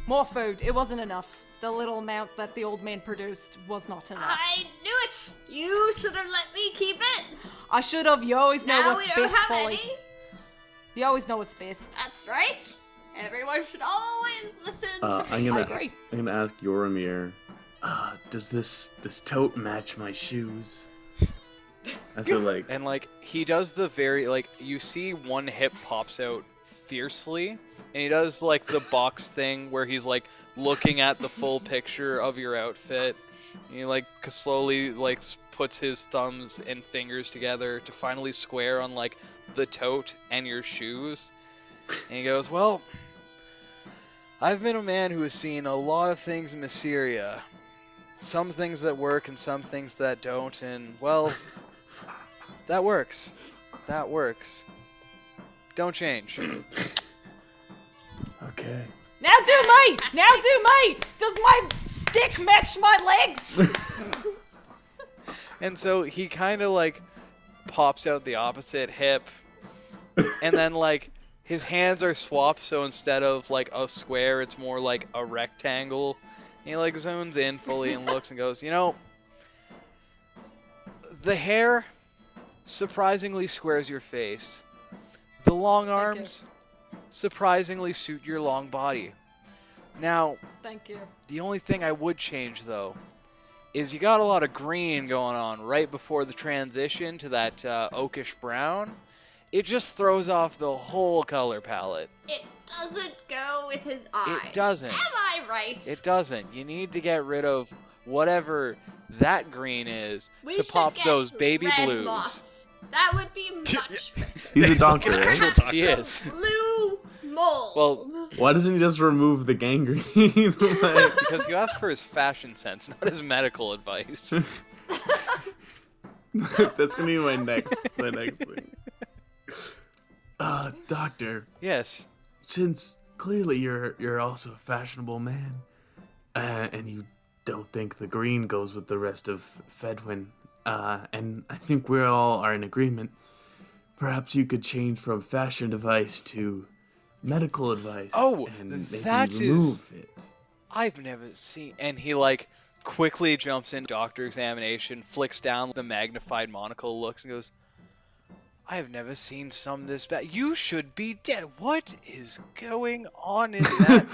More food. It wasn't enough. The little amount that the old man produced was not enough. I knew it! You should have let me keep it! I should have. You always know Now what's we don't best, have Polly. any. You always know what's best. That's right. Everyone should always listen to I'm me. I gonna agree. ask Yoromir. Does this tote match my shoes? I said like, And, like, he does the very, like, you see one hip pops out fiercely, and he does, like, the box thing where he's, like, looking at the full picture of your outfit. And he, like, slowly, like, puts his thumbs and fingers together to finally square on, like, the tote and your shoes. And he goes, well, I've been a man who has seen a lot of things in Mysteria. Some things that work and some things that don't, and, well, that works. That works. Don't change. Okay. Now do me! Now do me! Does my stick match my legs? And so he kind of, like, pops out the opposite hip, and then, like, his hands are swapped, so instead of, like, a square, it's more like a rectangle. And he, like, zooms in fully and looks and goes, you know, the hair surprisingly squares your face. The long arms surprisingly suit your long body. Now, Thank you. the only thing I would change, though, is you got a lot of green going on right before the transition to that oakish brown. It just throws off the whole color palette. It doesn't go with his eyes. It doesn't. Am I right? It doesn't. You need to get rid of whatever that green is We to should pop get those baby red blues. moss. That would be much better. he's a doctor, Like an right? actual doctor. He is. Blue mold. Well, Why doesn't he just remove the gangrene? Like, because you asked for his fashion sense, not his medical advice. that's gonna be my next thing. Doctor, Yes. since clearly you're also a fashionable man, and you don't think the green goes with the rest of Fedwin, and I think we all are in agreement, perhaps you could change from fashion advice to medical advice. Oh, and maybe that is- remove it. I've never seen... And he, like, quickly jumps in doctor examination, flicks down the magnified monocle, looks and goes, I have never seen some this bad. You should be dead. What is going on in that?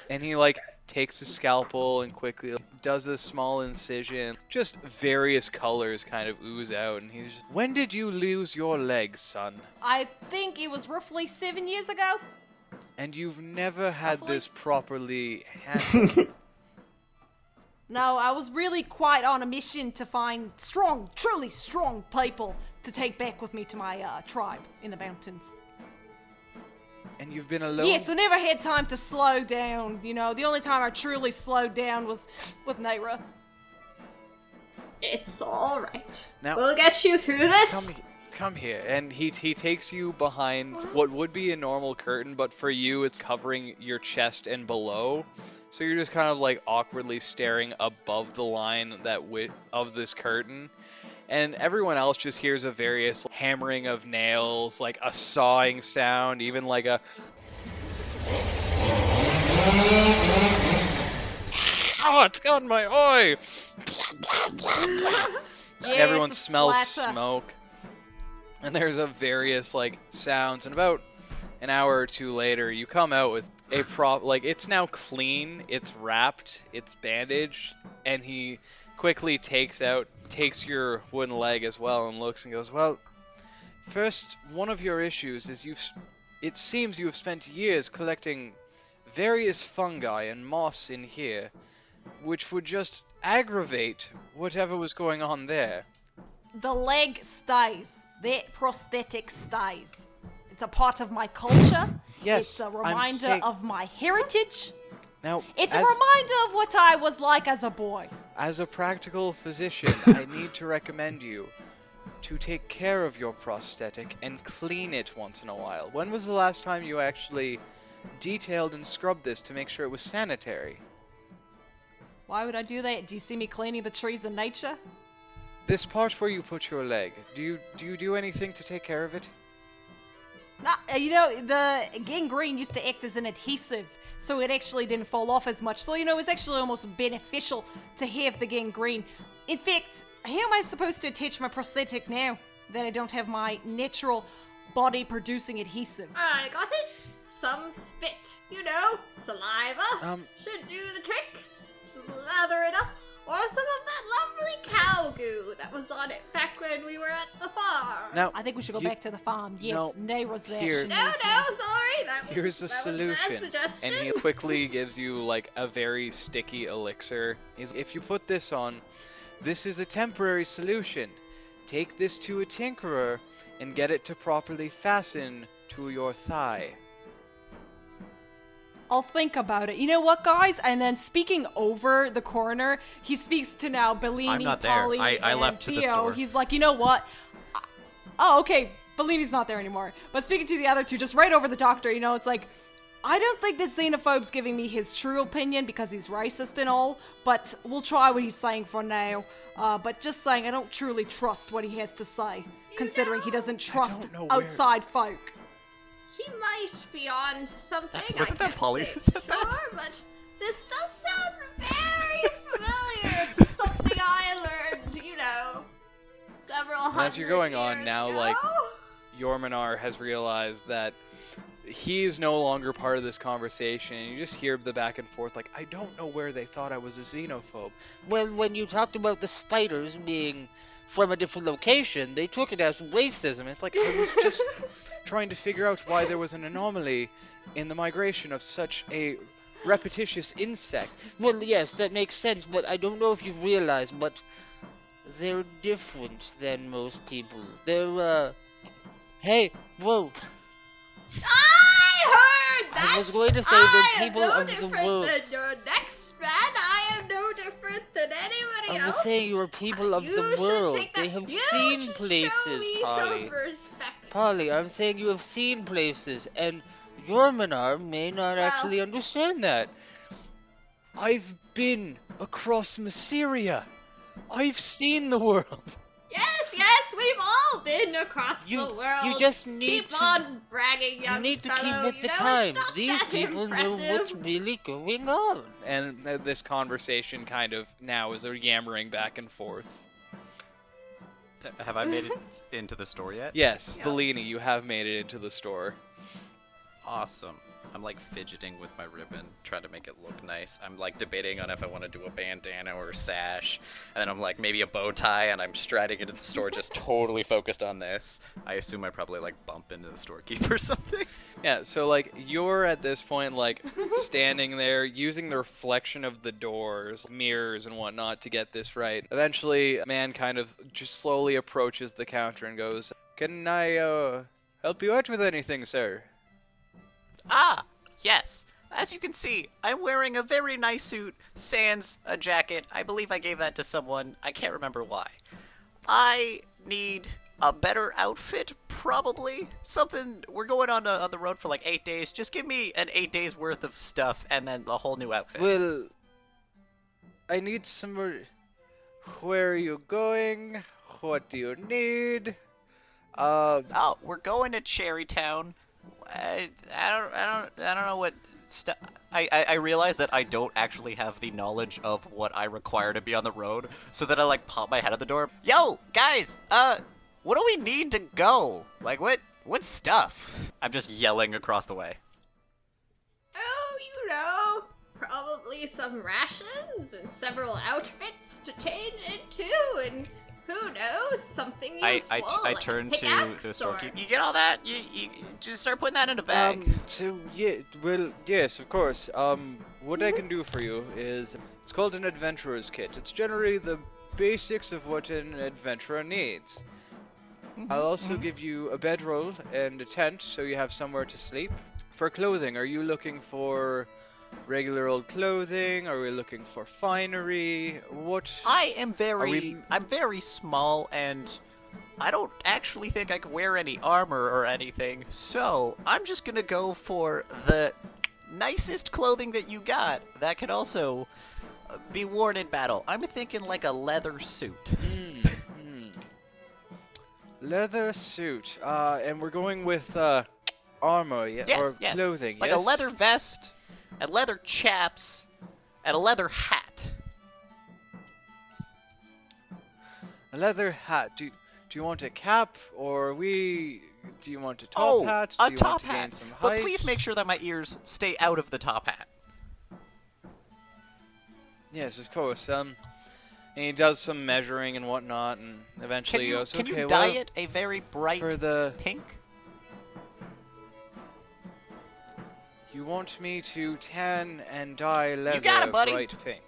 And he, like, takes a scalpel and quickly does a small incision. Just various colors kind of ooze out. And he's just, when did you lose your legs, son? I think it was roughly 7 years ago. And you've never had Roughly? this properly handled. No, I was really quite on a mission to find strong, truly strong people to take back with me to my tribe in the mountains. And you've been alone? Yeah, so never had time to slow down, you know. The only time I truly slowed down was with Neighra. It's all right. Now- We'll get you through this. Come here. And he takes you behind what would be a normal curtain, but for you it's covering your chest and below. So you're just kind of like awkwardly staring above the line of this curtain. And everyone else just hears a various hammering of nails, like a sawing sound, even like a... Oh, it's got in my eye! Yeah, Everyone it's a smells splatter. smoke. And there's a various like sounds, and about an hour or two later, you come out with a like it's now clean, it's wrapped, it's bandaged, and he quickly takes your wooden leg as well and looks and goes, well, first, one of your issues is it seems you have spent years collecting various fungi and moss in here, which would just aggravate whatever was going on there. The leg stays. That prosthetic stays. It's a part of my culture. Yes, It's a I'm reminder saying- of my heritage. Now, It's a as- reminder of what I was like as a boy. As a practical physician, I need to recommend you to take care of your prosthetic and clean it once in a while. When was the last time you actually detailed and scrubbed this to make sure it was sanitary? Why would I do that? Do you see me cleaning the trees in nature? This part where you put your leg, do you do anything to take care of it? Nah, the gangrene used to act as an adhesive, so it actually didn't fall off as much. So, it was actually almost beneficial to have the gangrene. In fact, how am I supposed to attach my prosthetic now that I don't have my natural body producing adhesive? I got it. Some spit, saliva. Should do the trick. Just lather it up. Or some of that lovely cow goo that was on it back when we were at the farm. Now, I think we should go back to the farm. Yes, No, Neighra's there. here- She No, needs me. sorry. here's a that was a solution. bad suggestion. And he quickly gives you like a very sticky elixir. If you put this on, this is a temporary solution. Take this to a tinkerer and get it to properly fasten to your thigh. I'll think about it. You know what, guys? And then speaking over the coroner, he speaks to now Bellini, I'm not there. Polly, I and left to the Theo. store. He's like, you know what? Oh, okay. Bellini's not there anymore. But speaking to the other two, just right over the doctor, it's like, I don't think this xenophobe's giving me his true opinion because he's racist and all, but we'll try what he's saying for now. But just saying, I don't truly trust what he has to say, considering he doesn't trust don't know where- outside folk. He might be on something. Wasn't I that can't Polly say who said that? sure, but this does sound very familiar to something I learned, several hundred As you're going on years now, ago. like, Yorminar has realized that he is no longer part of this conversation. You just hear the back and forth, like, I don't know where they thought I was a xenophobe. Well, when you talked about the spiders being from a different location, they took it as racism. It's like, I was just trying to figure out why there was an anomaly in the migration of such a repetitious insect. Well, yes, that makes sense, but I don't know if you've realized, but they're different than most people. They're, hey, whoa. I heard that. I was going to say they're people I am of no the different world. than your next man. I am no different than anybody I else. was saying you are people of You the should world. take They that- have you seen should show places, me Polly. some respect. Polly, I'm saying you have seen places, and Yorminar may not Well- actually understand that. I've been across Mysteria. I've seen the world. Yes, we've all been across You- the world. you just need keep to- on bragging, young You need to fellow. keep with the it's times. not These that people know what's impressive. really going on. And this conversation kind of now is a yammering back and forth. Have I made it into the store yet? Yes, Yeah. Bellini, you have made it into the store. Awesome. I'm like fidgeting with my ribbon, trying to make it look nice. I'm like debating on if I want to do a bandana or a sash, and then I'm like maybe a bow tie, and I'm striding into the store just totally focused on this. I assume I probably like bump into the storekeeper or something. Yeah, so like you're at this point like standing there using the reflection of the doors, mirrors and whatnot to get this right. Eventually, a man kind of just slowly approaches the counter and goes, "Can I help you out with anything, sir?" Ah, yes. As you can see, I'm wearing a very nice suit, sans a jacket. I believe I gave that to someone. I can't remember why. I need a better outfit, probably. Something, we're going on the road for like 8 days. Just give me an 8 days worth of stuff and then a whole new outfit. Well, I need some more. Where are you going? What do you need? Oh, we're going to Cherrytown. I don't know what stuff. I realize that I don't actually have the knowledge of what I require to be on the road, so that I like pop my head at the door. Yo, guys, what do we need to go? Like, what stuff? I'm just yelling across the way. Oh, probably some rations and several outfits to change into, and who knows, something useful. I like turn a to pickaxe the storekeeper. or- You get all that? You just start putting that in a bag. So yeah, well, yes, of course. What I can do for you is it's called an adventurer's kit. It's generally the basics of what an adventurer needs. I'll also give you a bedroll and a tent, so you have somewhere to sleep. For clothing, are you looking for regular old clothing? Are we looking for finery? What? I'm very small, and I don't actually think I can wear any armor or anything, so I'm just gonna go for the nicest clothing that you got that could also be worn in battle. I'm thinking like a leather suit. Leather suit. And we're going with armor, yeah, Yes, or yes. clothing, Like yes? a leather vest, and leather chaps, and a leather hat. A leather hat. Do you want a cap, or do you want a top hat? A Do you top want to gain hat. some But height? please make sure that my ears stay out of the top hat. Yes, of course. And he does some measuring and whatnot, and eventually goes, Can okay, you dye well, it a very bright for the pink? you want me to tan and dye leather got it, buddy. bright pink.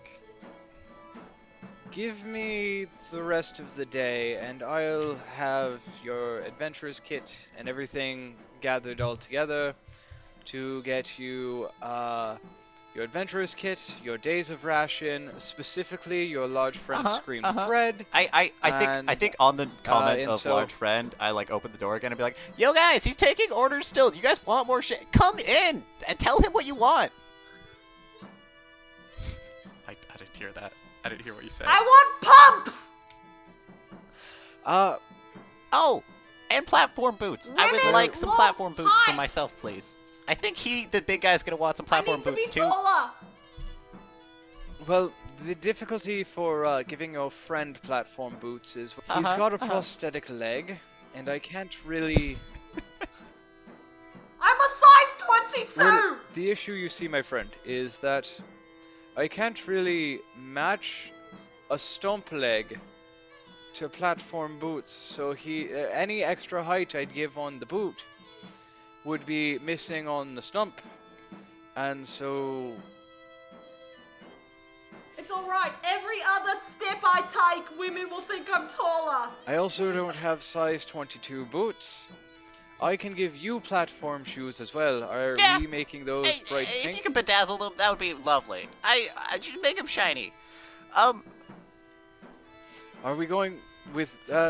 Give me the rest of the day, and I'll have your adventurer's kit and everything gathered all together to get you your adventurer's kit, your days of ration, specifically your large friend screamed bread. I think on the comment and of so- large friend, I like open the door again and be like, "Yo guys, he's taking orders still. You guys want more shit? Come in and tell him what you want." I didn't hear that. I didn't hear what you said. I want pumps! Oh, and platform boots. I would Women like some love platform boots for pipes. myself, please. I think the big guy's gonna want some platform I need boots to be too. taller. Well, the difficulty for giving your friend platform boots is he's got a prosthetic leg, and I can't really... I'm a size 22! Well, the issue, you see, my friend, is that I can't really match a stump leg to platform boots, so any extra height I'd give on the boot would be missing on the stump, and so... It's alright, every other step I take, women will think I'm taller. I also don't have size 22 boots. I can give you platform shoes as well. Are we making those bright If pink? you can bedazzle them, that would be lovely. I should make them shiny. Are we going with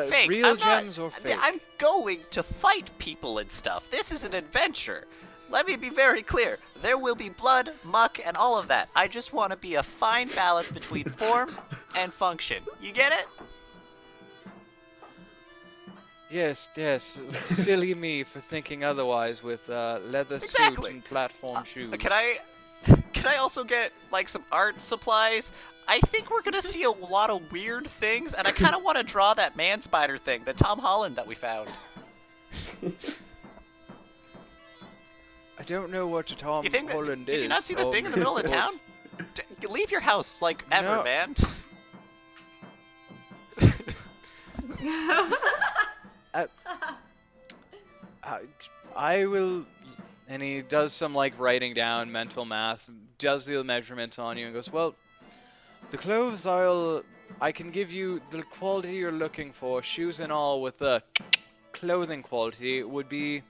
Fake. real gems or fake? I'm going to fight people and stuff. This is an adventure. Let me be very clear. There will be blood, muck, and all of that. I just want to be a fine balance between form and function. You get it? Yes. Silly me for thinking otherwise with leather Exactly. suit and platform shoes. Can I also get like some art supplies? I think we're gonna see a lot of weird things, and I kind of want to draw that man spider thing, the Tom Holland that we found. I don't know what a Tom You think that, Holland is. did you not see the thing in the middle of town? Leave your house like ever, No. man. I will, and he does some like writing down mental math, does the measurements on you, and goes, well, the clothes I can give you the quality you're looking for, shoes and all, with the clothing quality would be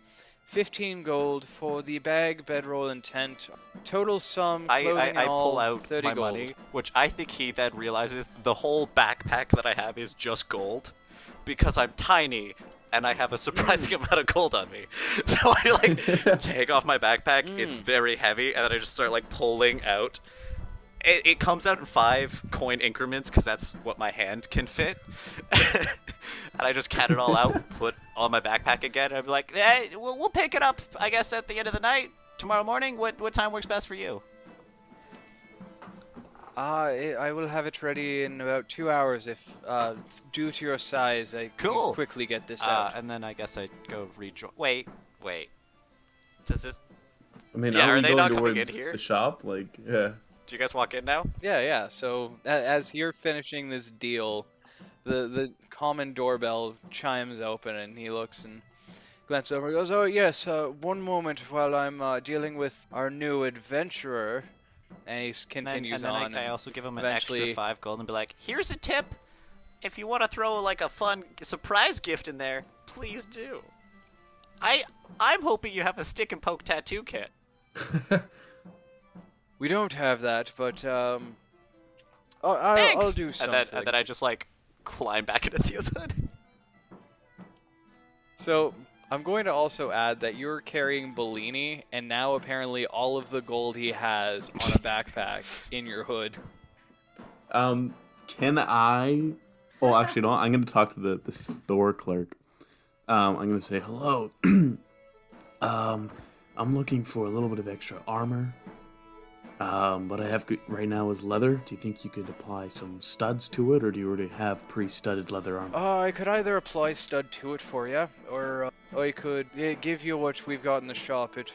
15 gold for the bag, bedroll, and tent. Total sum, clothing I and all, pull out 30 my gold. money, which I think he then realizes the whole backpack that I have is just gold, because I'm tiny and I have a surprising amount of gold on me. So I like take off my backpack. It's very heavy, and then I just start like pulling out. It comes out in 5 coin increments because that's what my hand can fit. And I just cat it all out, put on my backpack again. And I'd be like, hey, we'll pick it up, I guess, at the end of the night. Tomorrow morning, what time works best for you? I will have it ready in about 2 hours if, due to your size, I can Cool. quickly get this out. And then I guess I'd go rejoin. Wait. Does this... I mean, Yeah, are are we they going not coming towards in here? the shop? Like, yeah. Do you guys walk in now? Yeah. So as you're finishing this deal, the common doorbell chimes open, and he looks and glances over and goes, "Oh yes, one moment while I'm dealing with our new adventurer." And he continues and then on. I also give him an eventually... extra 5 gold and be like, here's a tip. If you want to throw like a fun surprise gift in there, please do. I'm hoping you have a stick and poke tattoo kit. We don't have that, but I'll do something. And then I just like climb back into Theo's hood. So I'm going to also add that you're carrying Bellini, and now apparently all of the gold he has on a backpack in your hood. Can I? Oh, actually, no. I'm going to talk to the store clerk. I'm going to say hello. I'm looking for a little bit of extra armor. What I have right now is leather. Do you think you could apply some studs to it, or do you already have pre-studded leather armor? I could either apply stud to it for you, or I could give you what we've got in the shop. It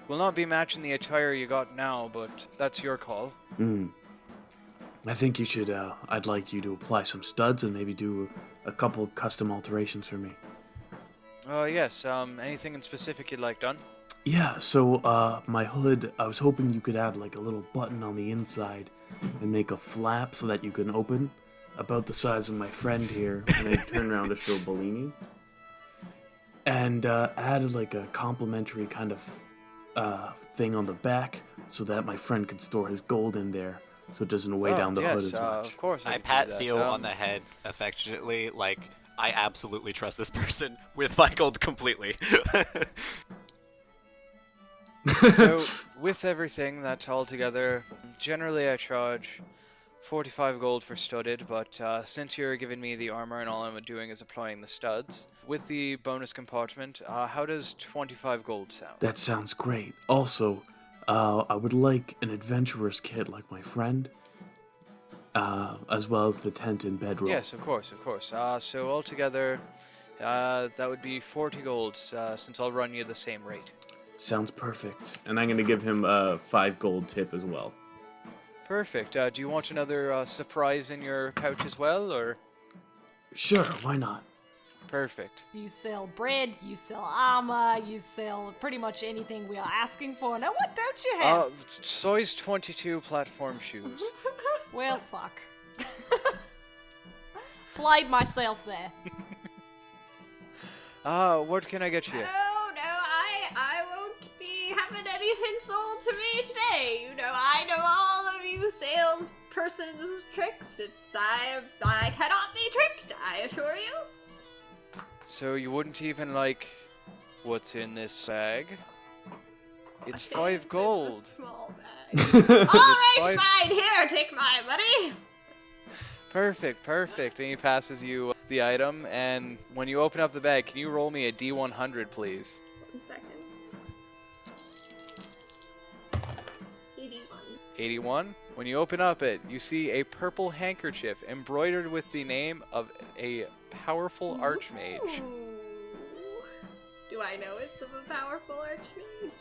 will not be matching the attire you got now, but that's your call. I think you should, I'd like you to apply some studs and maybe do a couple custom alterations for me. Yes, anything in specific you'd like done? Yeah, so, my hood, I was hoping you could add like a little button on the inside and make a flap so that you can open, about the size of my friend here, and I turn around to show Bellini. And, added like a complimentary kind of, thing on the back so that my friend could store his gold in there so it doesn't weigh down the hood as much. Of course. I pat Theo on the head affectionately, like, I absolutely trust this person with my gold completely. So, with everything that's all together, generally I charge 45 gold for studded, but since you're giving me the armor and all I'm doing is applying the studs, with the bonus compartment, how does 25 gold sound? That sounds great. Also, I would like an adventurer's kit like my friend, as well as the tent and bedroll. Yes, of course. So altogether, that would be 40 gold, since I'll run you the same rate. Sounds perfect. And I'm going to give him a 5 gold tip as well. Perfect. Do you want another surprise in your pouch as well, or? Sure, why not? Perfect. You sell bread, you sell armor, you sell pretty much anything we are asking for. Now, what don't you have? Size 22 platform shoes. Well, fuck. Played myself there. What can I get you? No, I won't be having anything sold to me today. You know, I know all of you salesperson's tricks. I cannot be tricked, I assure you. So you wouldn't even like what's in this bag? It's 5 gold. In a small bag. Alright, fine, here, take my money. Perfect. And he passes you the item, and when you open up the bag, can you roll me a D100, please? 1 second. 81. 81. When you open up it, you see a purple handkerchief embroidered with the name of a powerful archmage. Ooh. Do I know it's of a powerful archmage?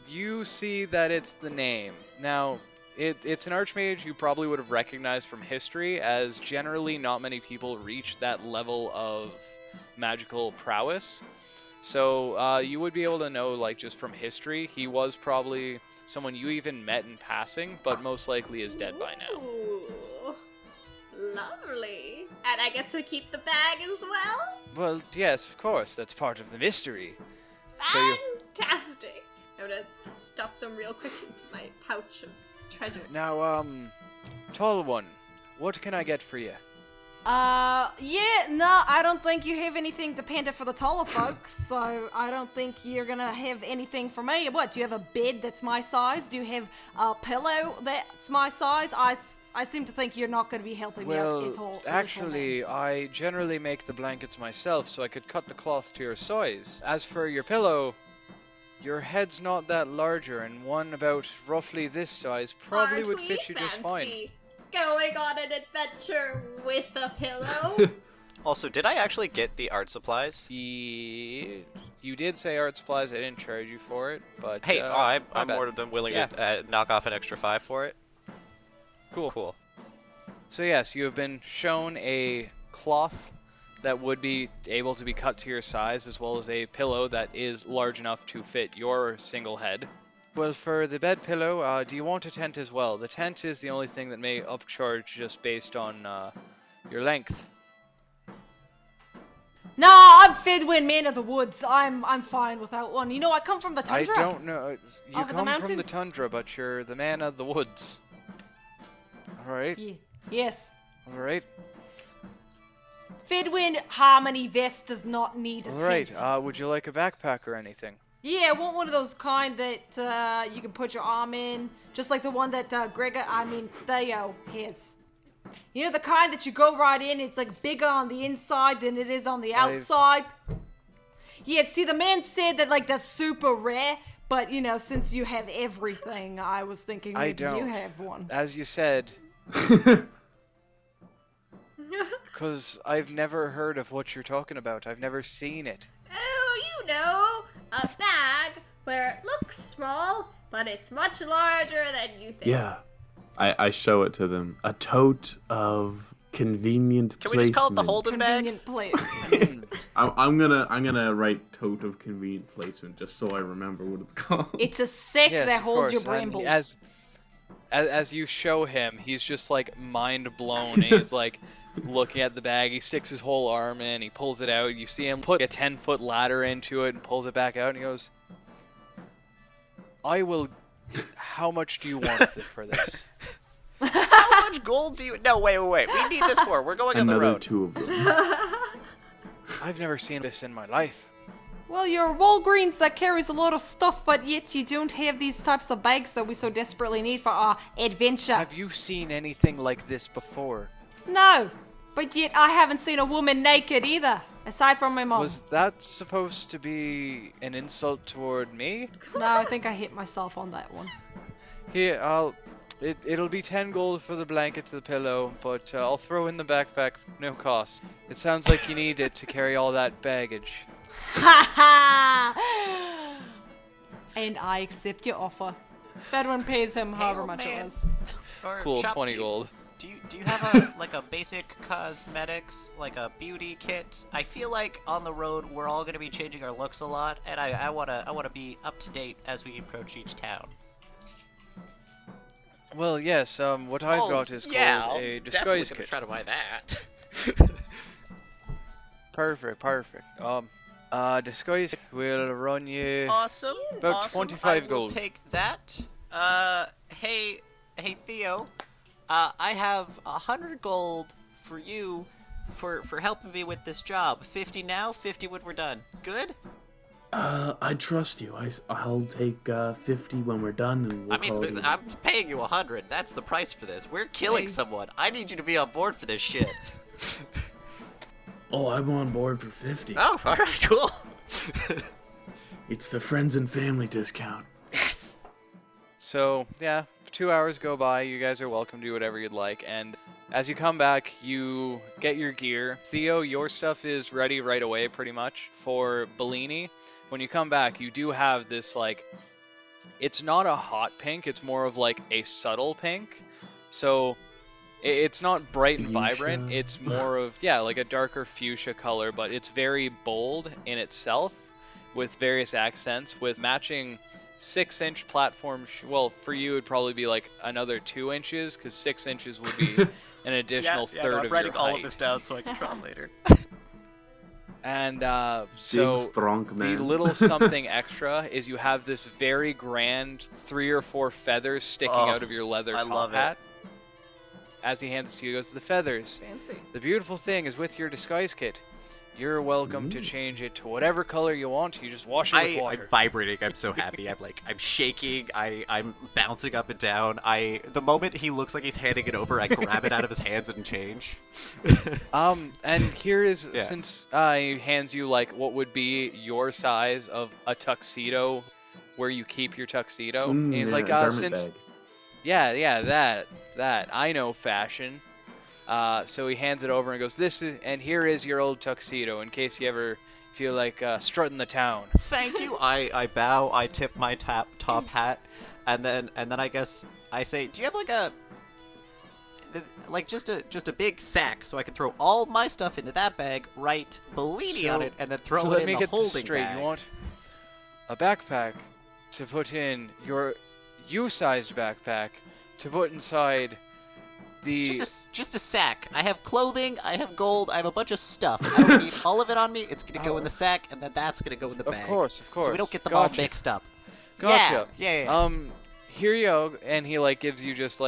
You see that it's the name. Now, it's an archmage you probably would have recognized from history, as generally not many people reach that level of magical prowess. So you would be able to know, like, just from history, he was probably someone you even met in passing, but most likely is dead by now. Ooh, lovely. And I get to keep the bag as well? Well, yes, of course. That's part of the mystery. Fantastic. I'm gonna stuff them real quick into my pouch of treasure. Now, tall one, what can I get for you? No, I don't think you have anything to pander for the taller folks, so I don't think you're gonna have anything for me. What, do you have a bed that's my size? Do you have a pillow that's my size? I seem to think you're not gonna be helping me out at all. Well, actually, I generally make the blankets myself, so I could cut the cloth to your size. As for your pillow, your head's not that larger, and one about roughly this size probably would fit you just fine. Going on an adventure with a pillow? Also, did I actually get the art supplies? You did say art supplies. I didn't charge you for it, but Hey, my I'm bad. more than willing Yeah. to knock off an extra 5 for it. Cool. So yes, you have been shown a cloth that would be able to be cut to your size, as well as a pillow that is large enough to fit your single head. Well, for the bed pillow, do you want a tent as well? The tent is the only thing that may upcharge just based on your length. No, I'm Fedwin, man of the woods. I'm fine without one. You know, I come from the I tundra. don't know. You Over the come from the mountains? tundra, but you're the man of the woods. All right. Yeah. Yes. All right. Fedwin Harmony Vest does not need a All right. tent. Would you like a backpack or anything? Yeah, I want one of those kind that you can put your arm in, just like the one that Theo has. You know, the kind that you go right in, it's like bigger on the inside than it is on the outside. Yeah, see, the man said that like they're super rare, but you know, since you have everything, I was thinking I maybe don't. you have one. As you said. Because I've never heard of what you're talking about. I've never seen it. Oh, you know, a bag where it looks small, but it's much larger than you think. Yeah. I show it to them. A tote of convenient Can we just call it the placement. Holden bag? Convenient place. I'm gonna write tote of convenient placement just so I remember what it's called. It's a sack Yes, that of holds your course, and brambles. As you show him, he's just like mind blown. And he's like looking at the bag. He sticks his whole arm in. He pulls it out. You see him put a 10-foot ladder into it and pulls it back out. And he goes, "I will. How much do you want for this?" How much gold do you... No, wait. We need this more. We're going on the Another road. 2 of them. I've never seen this in my life. Well, you're Walgreens that carries a lot of stuff, but yet you don't have these types of bags that we so desperately need for our adventure. Have you seen anything like this before? No, but yet I haven't seen a woman naked either, aside from my mom. Was that supposed to be an insult toward me? No, I think I hit myself on that one. Here, it'll be 10 gold for the blanket to the pillow, but I'll throw in the backpack for no cost. It sounds like you need it to carry all that baggage. Ha ha! And I accept your offer. Fedwin pays him however old much man. it was. Or Cool, shop, 20 gold. Do you have a basic cosmetics, like a beauty kit? I feel like on the road we're all gonna be changing our looks a lot, and I wanna be up to date as we approach each town. Well, yes, what I've got is called a disguise definitely kit. try to buy that. Perfect. Disguise kit will run you... Awesome. About awesome. 25 I will gold. take that. Hey Theo. I have 100 gold for you for helping me with this job. 50 now, 50 when we're done. Good? I trust you. I'll take 50 when we're done, and we'll call it even. I'm paying you 100. That's the price for this. We're killing someone. I need you to be on board for this shit. Oh, I'm on board for 50. Oh, all right, cool. It's the friends and family discount. Yes. So, yeah, 2 hours go by. You guys are welcome to do whatever you'd like. And as you come back, you get your gear. Theo, your stuff is ready right away, pretty much. For Bellini, when you come back, you do have this, like, it's not a hot pink. It's more of, like, a subtle pink. So it's not bright and vibrant. Fuchsia. It's more of, yeah, like a darker fuchsia color, but it's very bold in itself with various accents, with matching 6-inch platform. Well, for you, it'd probably be like another 2 inches, because 6 inches would be an additional third I'm of writing your all height. of this down so I can draw later. And Big, so strong the man. little something extra is you have this very grand 3 or 4 feathers sticking out of your leather I top love it. hat. As he hands it to you, he goes, "The feathers. Fancy. The beautiful thing is with your disguise kit, you're welcome to change it to whatever color you want. You just wash it with water." I'm vibrating. I'm so happy. I'm shaking. I'm bouncing up and down. The moment he looks like he's handing it over, I grab it out of his hands and change. And here is, Yeah. since he hands you like what would be your size of a tuxedo, where you keep your tuxedo. And he's like, garment since bag. yeah, that I know fashion. So he hands it over and goes, and here is your old tuxedo in case you ever feel like strutting the town. Thank you. I bow. I tip my top hat, and then I guess I say, do you have just a big sack so I can throw all my stuff into that bag, write Bellini on it, and then throw it in the holding bag? You want a backpack to put in your you-sized backpack to put inside the... Just a sack. I have clothing, I have gold, I have a bunch of stuff. I don't need all of it on me. It's going to go in the sack, and then that's going to go in the bag. Of course. So we don't get them all mixed up. Gotcha. Yeah. Here you go, and he gives you just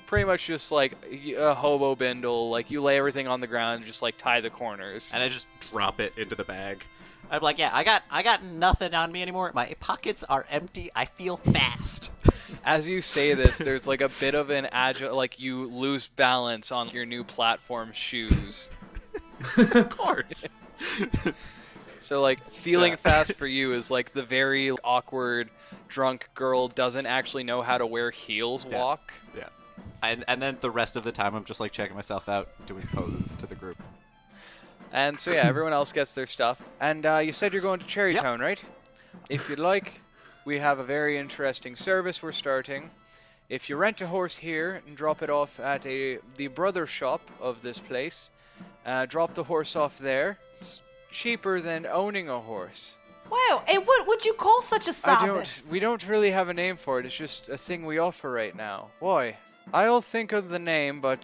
pretty much just a hobo bindle. You lay everything on the ground and just tie the corners. And I just drop it into the bag. I'm like, yeah, I got nothing on me anymore. My pockets are empty. I feel fast. As you say this, there's a bit of an agile, you lose balance on your new platform shoes. Of course. So feeling fast for you is the very awkward drunk girl doesn't actually know how to wear heels walk. Yeah. And then the rest of the time I'm just checking myself out, doing poses to the group. And so yeah, everyone else gets their stuff. And you said you're going to Cherrytown, right? If you'd like, we have a very interesting service we're starting. If you rent a horse here and drop it off at the brother shop of this place, drop the horse off there. It's cheaper than owning a horse. Wow, and what would you call such a service? We don't really have a name for it. It's just a thing we offer right now. Why? I'll think of the name, but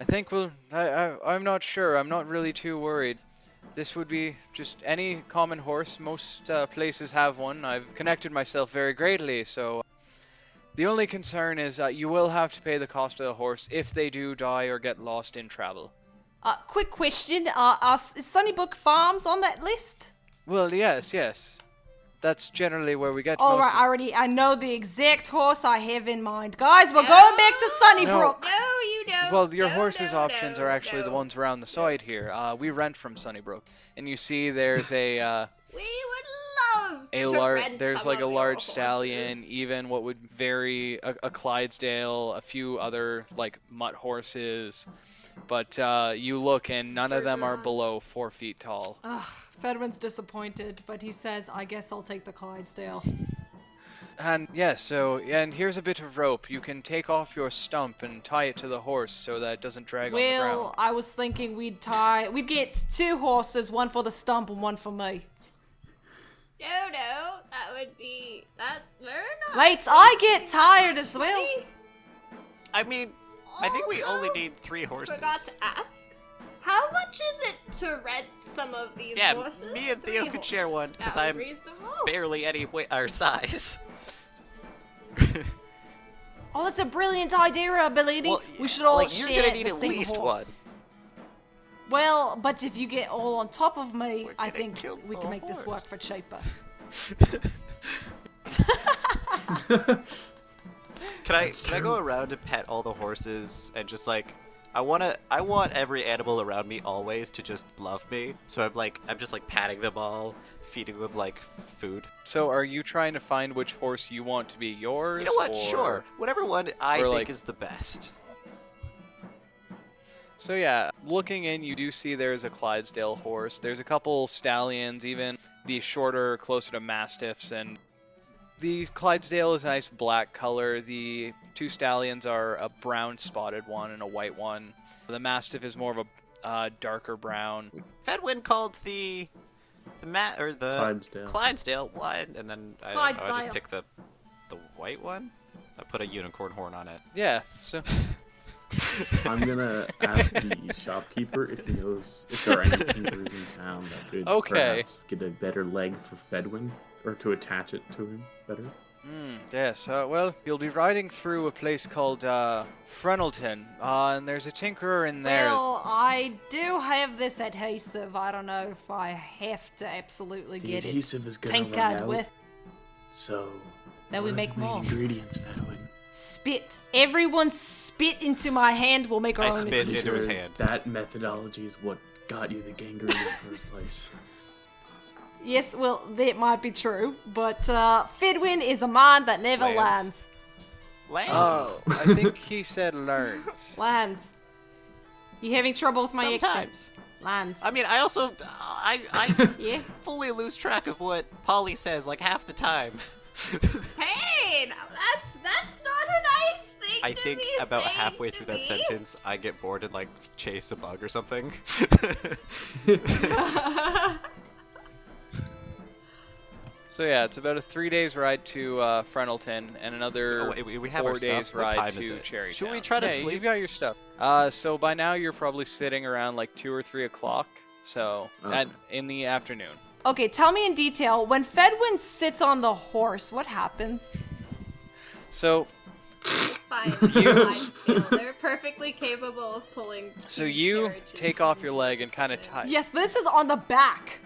I think I'm not sure. I'm not really too worried. This would be just any common horse. Most places have one. I've connected myself very greatly, so the only concern is you will have to pay the cost of the horse if they do die or get lost in travel. Quick question. Is Sunnybrook Farms on that list? Well, yes. That's generally where we get All most right, I know the exact horse I have in mind. Guys, we're going back to Sunnybrook. No, you don't. Well, your horse's options are actually the ones around the side here. We rent from Sunnybrook, and you see there's a we would love to rent there's some a of large your stallion, horses. even what would vary a Clydesdale, a few other mutt horses, but you look and none of them are below 4 feet tall. Ugh, Fedwin's disappointed, but he says, I guess I'll take the Clydesdale. And and here's a bit of rope. You can take off your stump and tie it to the horse so that it doesn't drag on the ground. Well, I was thinking we'd get 2 horses, one for the stump and one for me. No, that's very nice. Wait, I get tired as well. I mean, I think we only need 3 horses. Forgot to ask. How much is it to rent some of these horses? Me and Theo 3 could share one, because Sounds I'm reasonable. barely any our size. Oh, that's a brilliant idea, Bellini. Well, we should all share you're gonna need the at same least horse. one. Well, but if you get all on top of me, We're I gonna think kill we the can make this work horse. for cheaper. Can I go around and pet all the horses and just I want every animal around me always to just love me. So I'm just patting them all, feeding them food. So are you trying to find which horse you want to be yours? You know what? or- Sure. Whatever one I or, think is the best. So yeah, looking in, you do see there's a Clydesdale horse. There's a couple stallions, even the shorter, closer to mastiffs, and the Clydesdale is a nice black color. The 2 stallions are a brown spotted one and a white one. The mastiff is more of a darker brown. Fedwin called the Clydesdale one, and then I just Clydesdale. picked the white one. I put a unicorn horn on it. Yeah, so I'm gonna ask the shopkeeper if he knows if there are any tinkers in town that could perhaps get a better leg for Fedwin, or to attach it to him better. Yes, well, you'll be riding through a place called Frenelton, and there's a tinkerer in there. Well, I do have this adhesive. I don't know if I have to absolutely The get it adhesive is gonna run tinkered out. with. So Then we what are make the main more. ingredients, Fedwin. Spit. Everyone spit into my hand. We'll make our I own spit adhesive. into his hand. That methodology is what got you the gangrene in the first place. Yes, well, that might be true, but Fedwin is a mind that never Lands. lands. Lance. Oh, I think he said learns. Lands. You having trouble with my Sometimes. accent? Lance. I mean, I also, Yeah. fully lose track of what Polly says like half the time. Hey, now that's not a nice thing I to think be about saying halfway to through that me. sentence, I get bored and like chase a bug or something. So yeah, it's about a 3 days ride to Frenelton and another Oh, we have 4 our days stuff? What ride time is to it? Cherrytown. Should we try to Yeah, sleep? You've got your stuff. So by now you're probably sitting around like 2 or 3 o'clock. So in the afternoon. Okay, tell me in detail. When Fedwin sits on the horse, what happens? So It's fine. It's fine still. They're perfectly capable of pulling. so huge you carriages take off your leg and kind of tie. Yes, but this is on the back.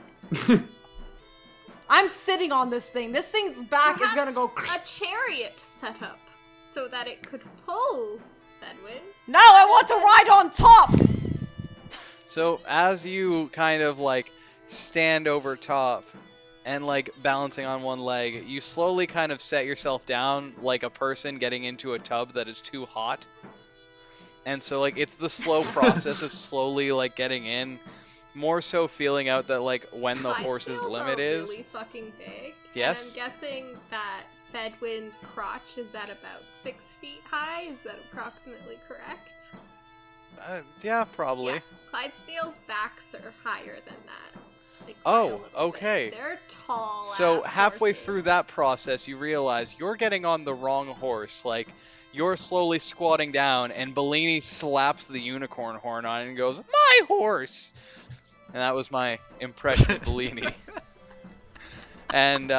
I'm sitting on this thing. This thing's back is gonna go. Perhaps a chariot set up so that it could pull Fedwin. No, I want to ride on top. So as you kind of like stand over top and like balancing on one leg, you slowly kind of set yourself down like a person getting into a tub that is too hot. And so like it's the slow process of slowly like getting in, more so feeling out that like when the horse's Clydesdales limit are is. really fucking big. Yes. And I'm guessing that Fedwin's crotch is at about 6 feet high. Is that approximately correct? Yeah, probably. Yeah. Clydesdale's backs are higher than that. Like, Oh, quite a little bit. okay. They're tall. So ass halfway horses. through that process, you realize you're getting on the wrong horse. Like, you're slowly squatting down, and Bellini slaps the unicorn horn on it and goes, "My horse!" And that was my impression of Bellini. And,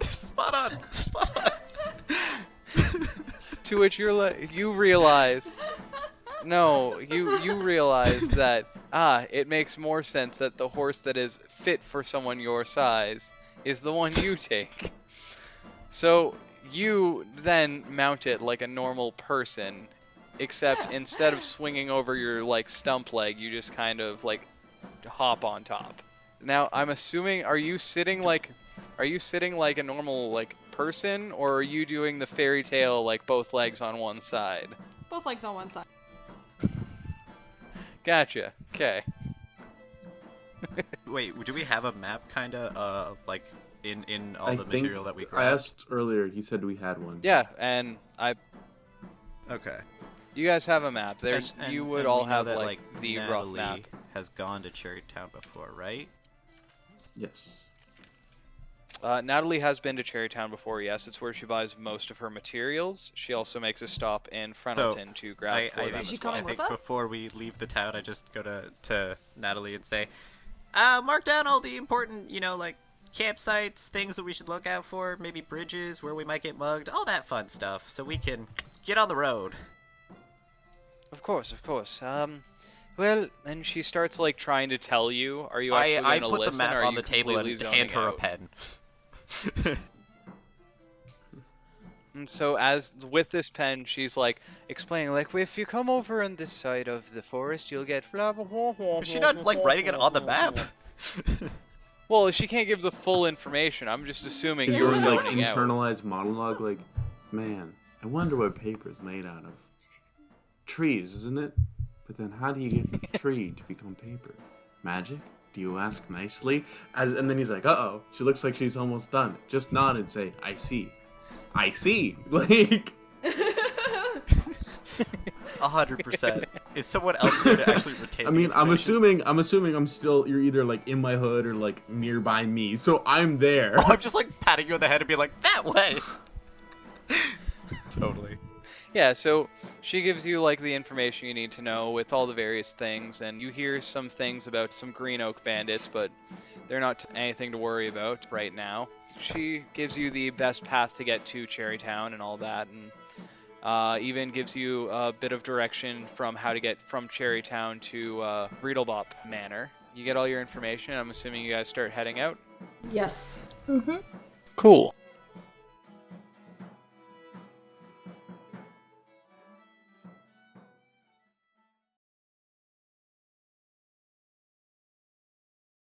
Spot on. to which you realize, no, you realize that, it makes more sense that the horse that is fit for someone your size is the one you take. So you then mount it like a normal person, except instead of swinging over your like stump leg, you just kind of like hop on top. Now I'm assuming, are you sitting like a normal like person, or are you doing the fairy tale like both legs on one side? Both legs on one side. Gotcha. Okay. Wait, do we have a map kinda like in all I the think material that we I grabbed? asked earlier. He said we had one. Yeah, and Okay. you guys have a map. There's And- you would and all we know have that, like the rough Natalie map. has gone to Cherrytown before, right? Yes. Natalie has been to Cherrytown before, yes. It's where she buys most of her materials. She also makes a stop in Frenelton to grab I for them think, Is she as well. coming I think with us? before we leave the town, I just go to Natalie and say, mark down all the important, like campsites, things that we should look out for, maybe bridges where we might get mugged, all that fun stuff, so we can get on the road. Of course. Well, and she starts like trying to tell you. Are you actually I going to put listen? the map or are on you the table completely and zoning hand her a out? pen. And so as with this pen, she's like explaining, like, if you come over on this side of the forest, you'll get blah blah blah blah. Is she not like writing it on the map? Well, she can't give the full information. I'm just assuming Is you're your like zoning out. internalized monologue like, man, I wonder what paper's made out of. Trees, isn't it? But then how do you get the tree to become paper? Magic? Do you ask nicely? And then he's like, uh-oh. She looks like she's almost done. Just nod and say, I see. I see. Like... 100%. Is someone else there to actually retain I the mean, information? I'm assuming I'm still, you're either like in my hood or like nearby me. So I'm there. I'm just like patting you on the head and being like, that way! Totally. Yeah, so she gives you like the information you need to know with all the various things, and you hear some things about some Green Oak bandits, but they're not anything to worry about right now. She gives you the best path to get to Cherrytown and all that, and even gives you a bit of direction from how to get from Cherrytown to Riedlebop Manor. You get all your information, and I'm assuming you guys start heading out. Yes. Cool.